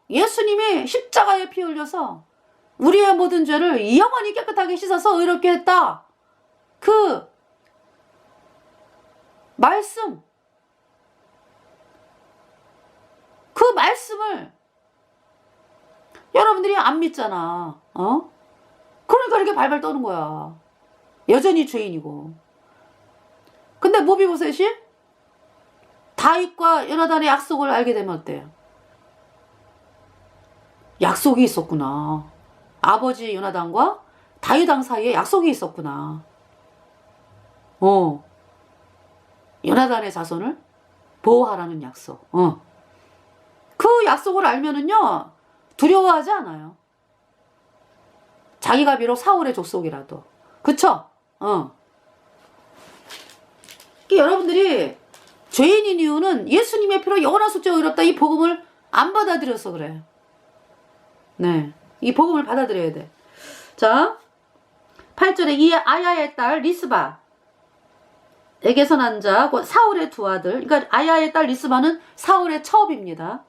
예수님이 십자가에 피 흘려서 우리의 모든 죄를 영원히 깨끗하게 씻어서 의롭게 했다. 그 말씀, 그 말씀을 여러분들이 안 믿잖아. 그러니까 이렇게 발발 떠는 거야. 여전히 죄인이고. 근데 모비보셋이 다윗과 요나단의 약속을 알게 되면 어때요? 약속이 있었구나. 아버지 요나단과 다윗 왕 사이에 약속이 있었구나. 요나단의 자손을 보호하라는 약속. 그 약속을 알면은요 두려워하지 않아요. 자기가 비록 사울의 족속이라도. 그쵸? 여러분들이 죄인인 이유는 예수님의 피로 영원한 속죄가 의롭다 이 복음을 안 받아들여서 그래. 네, 이 복음을 받아들여야 돼. 자, 8절에 이 아야의 딸 리스바 에게서 난 자 곧 사울의 두 아들. 그러니까 아야의 딸 리스바는 사울의 처업입니다.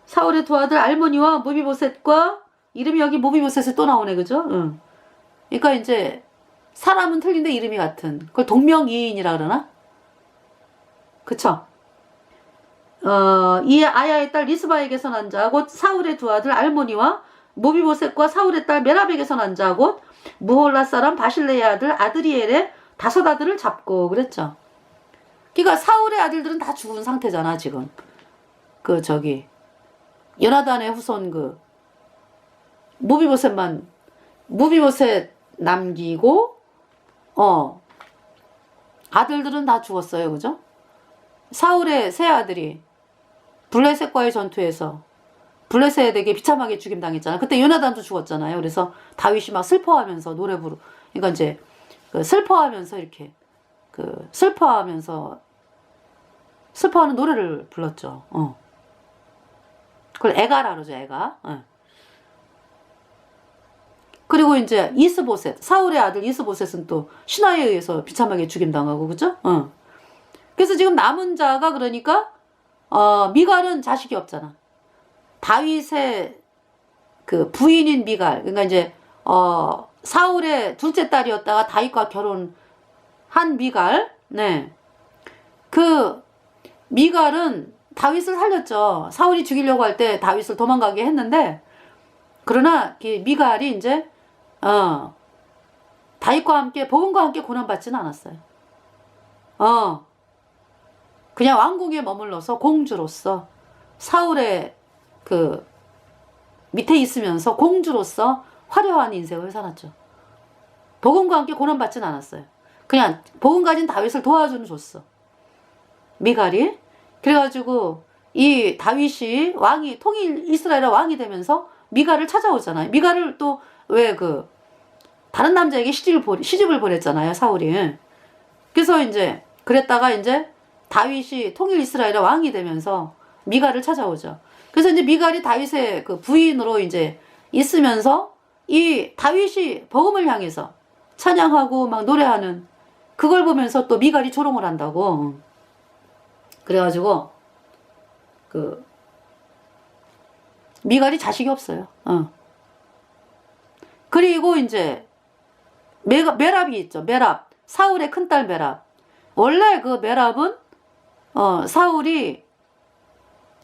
사울의 두 아들 알모니와 모비보셋과 이름이 여기 모비보셋에 또 나오네, 그죠? 그러니까 이제 사람은 틀린데 이름이 같은 그걸 동명이인이라 그러나? 그쵸? 이 아야의 딸 리스바에게서 난 자 곧 사울의 두 아들 알모니와 모비보셋과 사울의 딸 메랍에게서 난 자 곧 무홀라 사람 바실레의 아들 아드리엘의 5 아들을 잡고 그랬죠. 그러니까 사울의 아들들은 다 죽은 상태잖아 지금. 요나단의 후손 모비보셋 남기고 아들들은 다 죽었어요. 그죠? 사울의 세 아들이 블레셋과의 전투에서 블레셋에게 비참하게 죽임당했잖아. 그때 요나단도 죽었잖아요. 그래서 다윗이 막 슬퍼하면서 노래 그러니까 이제 슬퍼하면서 이렇게 슬퍼하면서 슬퍼하는 노래를 불렀죠. 그걸 애가라 그러죠. 애가. 그리고 이제 이스보셋, 사울의 아들 이스보셋은 또 신하에 의해서 비참하게 죽임당하고, 그죠? 그래서 지금 남은 자가 그러니까 미갈은 자식이 없잖아. 다윗의 그 부인인 미갈, 그러니까 이제 사울의 둘째 딸이었다가 다윗과 결혼한 미갈. 네. 그 미갈은 다윗을 살렸죠. 사울이 죽이려고 할 때 다윗을 도망가게 했는데, 그러나 미갈이 이제 다윗과 함께 복음과 함께 고난받지는 않았어요. 그냥 왕궁에 머물러서 공주로서 사울의 그 밑에 있으면서 공주로서 화려한 인생을 살았죠. 복음과 함께 고난받지는 않았어요. 그냥 복음 가진 다윗을 도와주는 줬어. 미갈이. 그래가지고 이 다윗이 통일 이스라엘의 왕이 되면서 미갈을 찾아오잖아요. 미갈을 또 왜 다른 남자에게 시집을 보냈잖아요. 사울이. 그래서 이제 그랬다가 이제 다윗이 통일 이스라엘의 왕이 되면서 미갈을 찾아오죠. 그래서 이제 미갈이 다윗의 그 부인으로 이제 있으면서 이 다윗이 복음을 향해서 찬양하고 막 노래하는 그걸 보면서 또 미갈이 조롱을 한다고. 그래가지고 미갈이 자식이 없어요. 그리고 이제 메랍이 있죠. 메랍. 사울의 큰딸 메랍. 원래 그 메랍은 사울이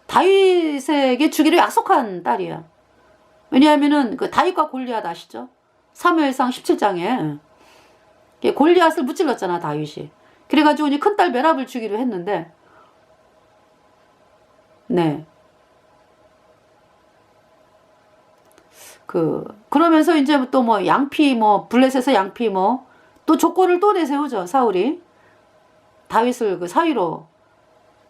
다윗에게 주기로 약속한 딸이야. 왜냐하면은 그 다윗과 골리앗 아시죠? 사무엘상 17장에 골리앗을 무찔렀잖아 다윗이. 그래가지고 이제 큰딸 메랍을 주기로 했는데, 네. 그러면서 이제 또 양피 블레셋의 양피 또 조건을 또 내세우죠, 사울이. 다윗을 그 사위로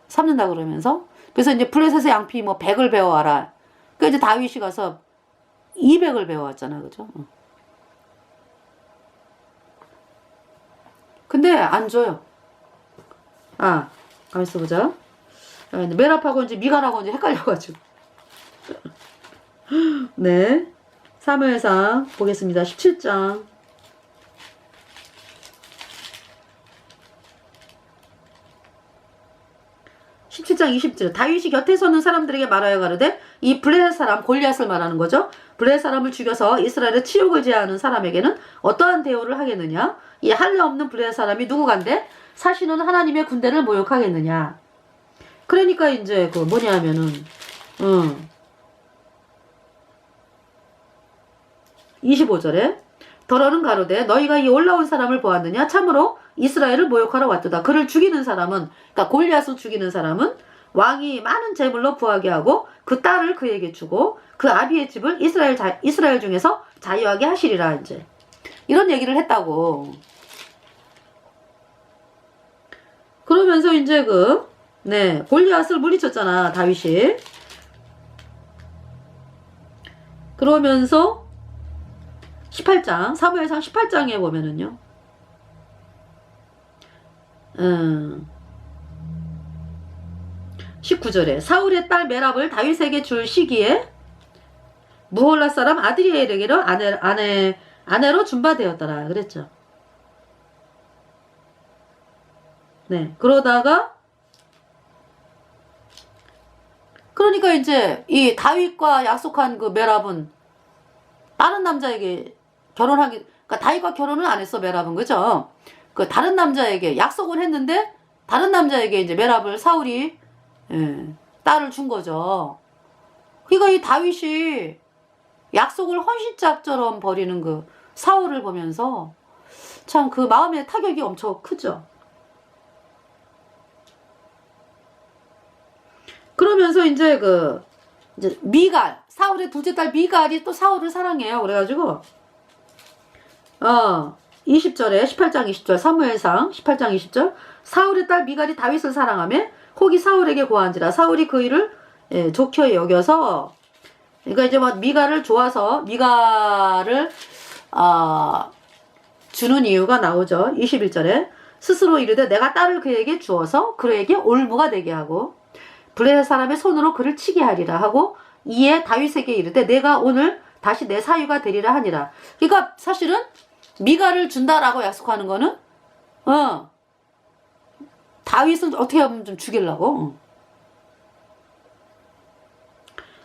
삼는다 그러면서. 그래서 이제 블레셋의 양피 100을 배워와라. 그러니까 이제 다윗이 가서 200을 배워왔잖아. 그죠? 근데 안 줘요. 아, 가만있어 보자. 메랍하고 이제 미갈하고 이제 헷갈려가지고. 네. 사무엘상 보겠습니다. 17장. 17장 20절. 다윗이 곁에 서는 사람들에게 말하여 가로되 이 블레셋 사람 골리앗을 말하는 거죠. 블레셋 사람을 죽여서 이스라엘의 치욕을 제하는 사람에게는 어떠한 대우를 하겠느냐? 이 할례 없는 블레셋 사람이 누구간데 사시는 하나님의 군대를 모욕하겠느냐? 그러니까 이제 그 뭐냐 하면은 25절에 더러는 가로되 너희가 이 올라온 사람을 보았느냐? 참으로 이스라엘을 모욕하러 왔도다. 그를 죽이는 사람은, 그러니까 골리앗을 죽이는 사람은 왕이 많은 재물로 구하게 하고 그 딸을 그에게 주고 그 아비의 집을 이스라엘 중에서 자유하게 하시리라. 이제 이런 얘기를 했다고. 그러면서 이제 골리앗을 물리쳤잖아, 다윗이. 그러면서 18장, 사무엘상 18장에 보면은요. 19절에 사울의 딸 메랍을 다윗에게 줄 시기에 무홀라 사람 아드리엘에게로 아내로 준바되었더라. 그랬죠. 네. 그러다가 그러니까 이제 이 다윗과 약속한 그 메랍은 다른 남자에게 그러니까 다윗과 결혼을 안 했어, 메랍은. 그죠? 그 다른 남자에게 약속을 했는데 다른 남자에게 이제 메랍을 사울이 딸을 준 거죠. 그러니까 이 다윗이 약속을 헌신짝처럼 버리는 그 사울을 보면서 참 그 마음의 타격이 엄청 크죠. 그러면서 이제 이제 미갈, 사울의 둘째 딸 미갈이 또 사울을 사랑해요. 그래가지고 20절에 18장 20절 사무엘상 18장 20절 사울의 딸 미갈이 다윗을 사랑하며 혹이 사울에게 고한지라 사울이 그 일을 좋게 여겨서, 그러니까 이제 뭐 미갈을 좋아서 미갈을 주는 이유가 나오죠. 21절에 스스로 이르되 내가 딸을 그에게 주어서 그에게 올무가 되게 하고 블레셋 사람의 손으로 그를 치게 하리라 하고 이에 다윗에게 이르되 내가 오늘 다시 내 사유가 되리라 하니라. 그러니까 사실은 미갈을 준다라고 약속하는 거는 다윗을 어떻게 하면 좀 죽이려고.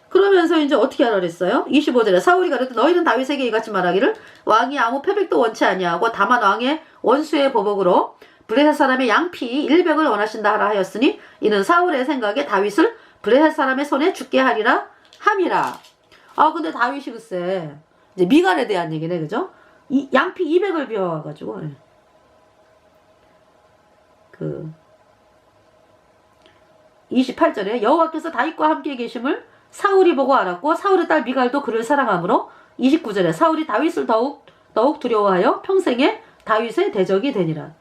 그러면서 이제 어떻게 하라 그랬어요? 25절에 사울이 가르쳐 너희는 다윗에게 이같이 말하기를 왕이 아무 패백도 원치 아니하고 다만 왕의 원수의 보복으로 블레셋 사람의 양피 100을 원하신다 하라 하였으니 이는 사울의 생각에 다윗을 블레셋 사람의 손에 죽게 하리라 함이라. 근데 다윗이 글쎄 이제 미갈에 대한 얘기네, 그죠? 이 양피 200을 비워가지고 28절에 여호와께서 다윗과 함께 계심을 사울이 보고 알았고 사울의 딸 미갈도 그를 사랑하므로 29절에 사울이 다윗을 더욱 두려워하여 평생에 다윗의 대적이 되니라.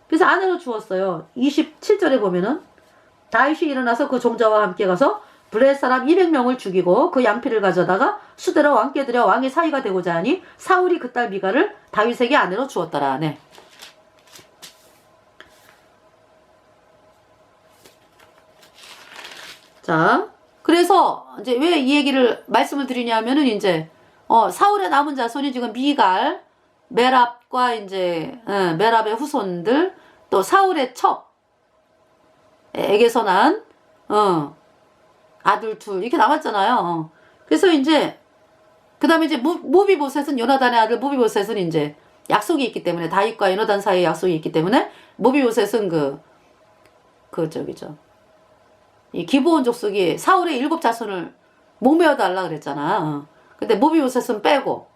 그래서 아내로 주었어요. 27절에 보면은 다윗이 일어나서 그 종자와 함께 가서 블레셋 사람 200명을 죽이고 그 양피를 가져다가 수대로 왕께 드려 왕의 사위가 되고자 하니 사울이 그 딸 미갈을 다윗에게 아내로 주었더라. 네. 자, 그래서 이제 왜 이 얘기를 말씀을 드리냐면은 이제 사울의 남은 자손이 지금 미갈, 메랍과 이제 메랍의 후손들, 또 사울의 첩에게서 난 아들 둘 이렇게 남았잖아요. 그래서 이제 그다음에 이제 무비보셋은 요나단의 아들 무비보셋은 이제 약속이 있기 때문에 다윗과 요나단 사이에 약속이 있기 때문에 무비보셋은 이 기브온 족속이 사울의 7 자손을 목매어 달라 그랬잖아. 근데 무비보셋은 빼고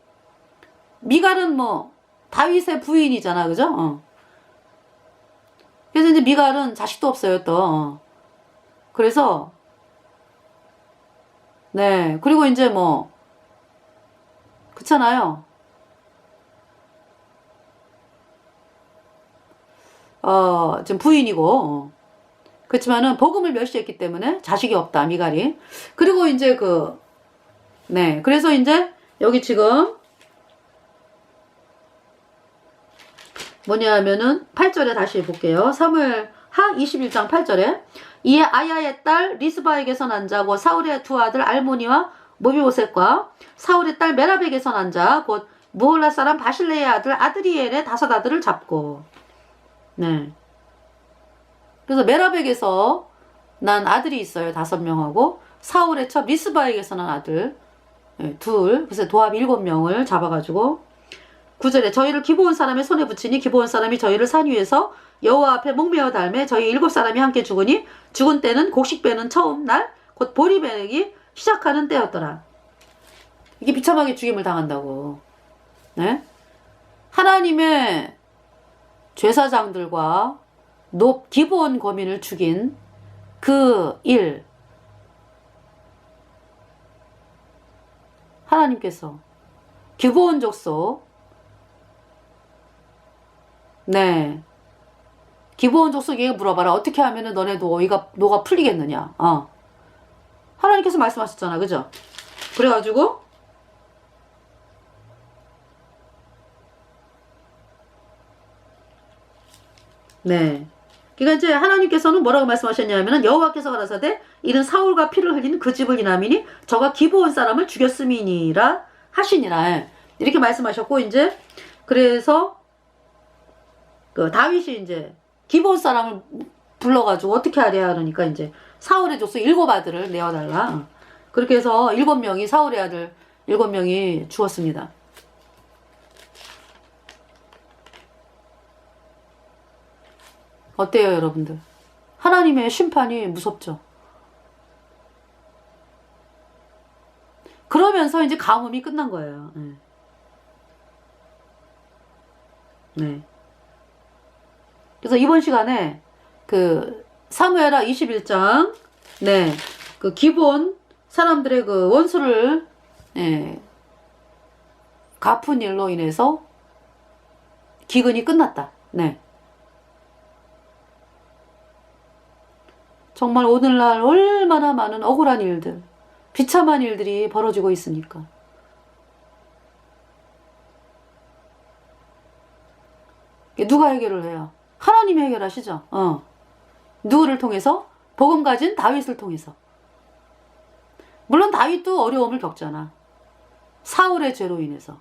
미갈은 뭐 다윗의 부인이잖아, 그죠? 그래서 이제 미갈은 자식도 없어요 또. 그래서 네, 그리고 이제 뭐 그렇잖아요. 지금 부인이고 그렇지만은 복음을 멸시했기 때문에 자식이 없다, 미갈이. 그리고 이제 네. 그래서 이제 여기 지금 뭐냐 하면은 8절에 다시 볼게요. 사무엘하 21장 8절에 이에 아야의 딸 리스바에게서 난 자 곧 사울의 두 아들 알모니와 모비보셋과 사울의 딸 메라백에서 난 자 곧 무홀라 사람 바실레의 아들 아드리엘의 5 아들을 잡고. 네. 그래서 메라백에서 난 아들이 있어요. 5명하고 사울의 첩 리스바에게서 난 아들 둘. 그래서 도합 7명을 잡아가지고 9절에 저희를 기브온 사람의 손에 붙이니 기브온 사람이 저희를 산 위에서 여호와 앞에 목매어 달매 저희 7사람이 함께 죽으니 죽은 때는 곡식 빼는 처음 날 곧 보리 베기 시작하는 때였더라. 이게 비참하게 죽임을 당한다고. 네? 하나님의 제사장들과 기브온 거민을 죽인 그 일, 하나님께서 기브온 족속, 네, 기브온 족속에게 물어봐라. 어떻게 하면은 너네 노가 풀리겠느냐. 하나님께서 말씀하셨잖아. 그죠? 그래가지고 네. 그러니까 이제 하나님께서는 뭐라고 말씀하셨냐면은 여호와께서 가라사대 이는 사울과 피를 흘린 그 집을 인함이니 저가 기브온 사람을 죽였음이니라 하시니라. 이렇게 말씀하셨고 이제 그래서 그 다윗이 이제 기브온 사람을 불러가지고 어떻게 하랴 그러니까 이제 사울의 족속 7 아들을 내어달라. 그렇게 해서 7명이 사울의 아들 7명이 죽었습니다. 어때요, 여러분들? 하나님의 심판이 무섭죠? 그러면서 이제 가뭄이 끝난 거예요. 네. 네. 그래서 이번 시간에 그 사무엘하 21장 네. 그 기본 사람들의 그 원수를 갚은 일로 인해서 기근이 끝났다. 네. 정말 오늘날 얼마나 많은 억울한 일들, 비참한 일들이 벌어지고 있으니까. 누가 해결을 해요? 하나님이 해결하시죠. 누구를 통해서? 복음 가진 다윗을 통해서. 물론 다윗도 어려움을 겪잖아. 사울의 죄로 인해서.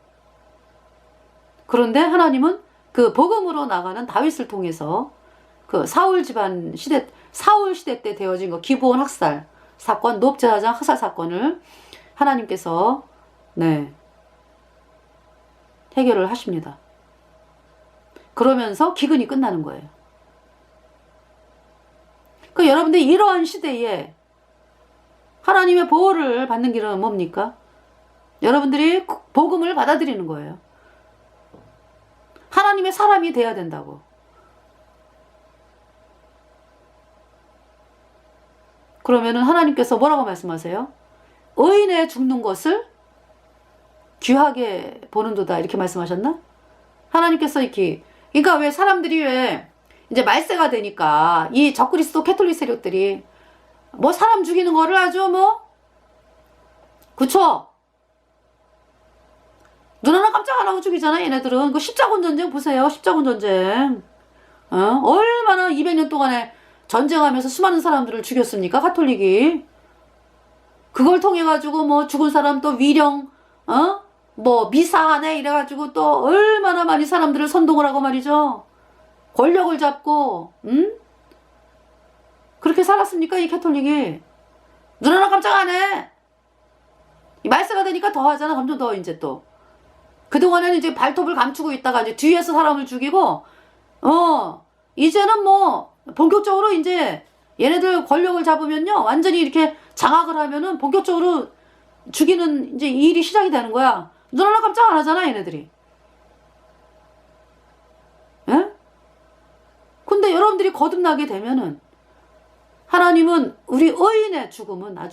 그런데 하나님은 그 복음으로 나가는 다윗을 통해서 그 사울 시대 때 되어진 거 기브온 학살 사건, 노업제사장 학살 사건을 하나님께서 해결을 하십니다. 그러면서 기근이 끝나는 거예요. 그 여러분들 이러한 시대에 하나님의 보호를 받는 길은 뭡니까? 여러분들이 복음을 받아들이는 거예요. 하나님의 사람이 돼야 된다고. 그러면은 하나님께서 뭐라고 말씀하세요? 의인의 죽는 것을 귀하게 보는도다 이렇게 말씀하셨나? 하나님께서 이렇게 그러니까 왜 사람들이 왜 이제 말세가 되니까 이 적그리스도 캐톨릭 세력들이 뭐 사람 죽이는 거를 아주 그쵸? 눈 하나 깜짝 안 하고 죽이잖아 얘네들은. 그 십자군 전쟁 보세요. 십자군 전쟁. 얼마나 200년 동안에 전쟁하면서 수많은 사람들을 죽였습니까? 가톨릭이. 그걸 통해 가지고 죽은 사람 또 위령 미사하네 이래가지고 또 얼마나 많이 사람들을 선동을 하고 말이죠. 권력을 잡고 그렇게 살았습니까? 이 캐톨릭이. 눈 하나 깜짝 안 해. 이 말세가 되니까 더 하잖아. 점점 더 이제 또. 그동안에는 이제 발톱을 감추고 있다가 이제 뒤에서 사람을 죽이고 이제는 본격적으로 이제 얘네들 권력을 잡으면요 완전히 이렇게 장악을 하면은 본격적으로 죽이는 이제 일이 시작이 되는 거야. 눈 하나 깜짝 안 하잖아 얘네들이. 예? 근데 여러분들이 거듭나게 되면은 하나님은 우리 의인의 죽음은 아주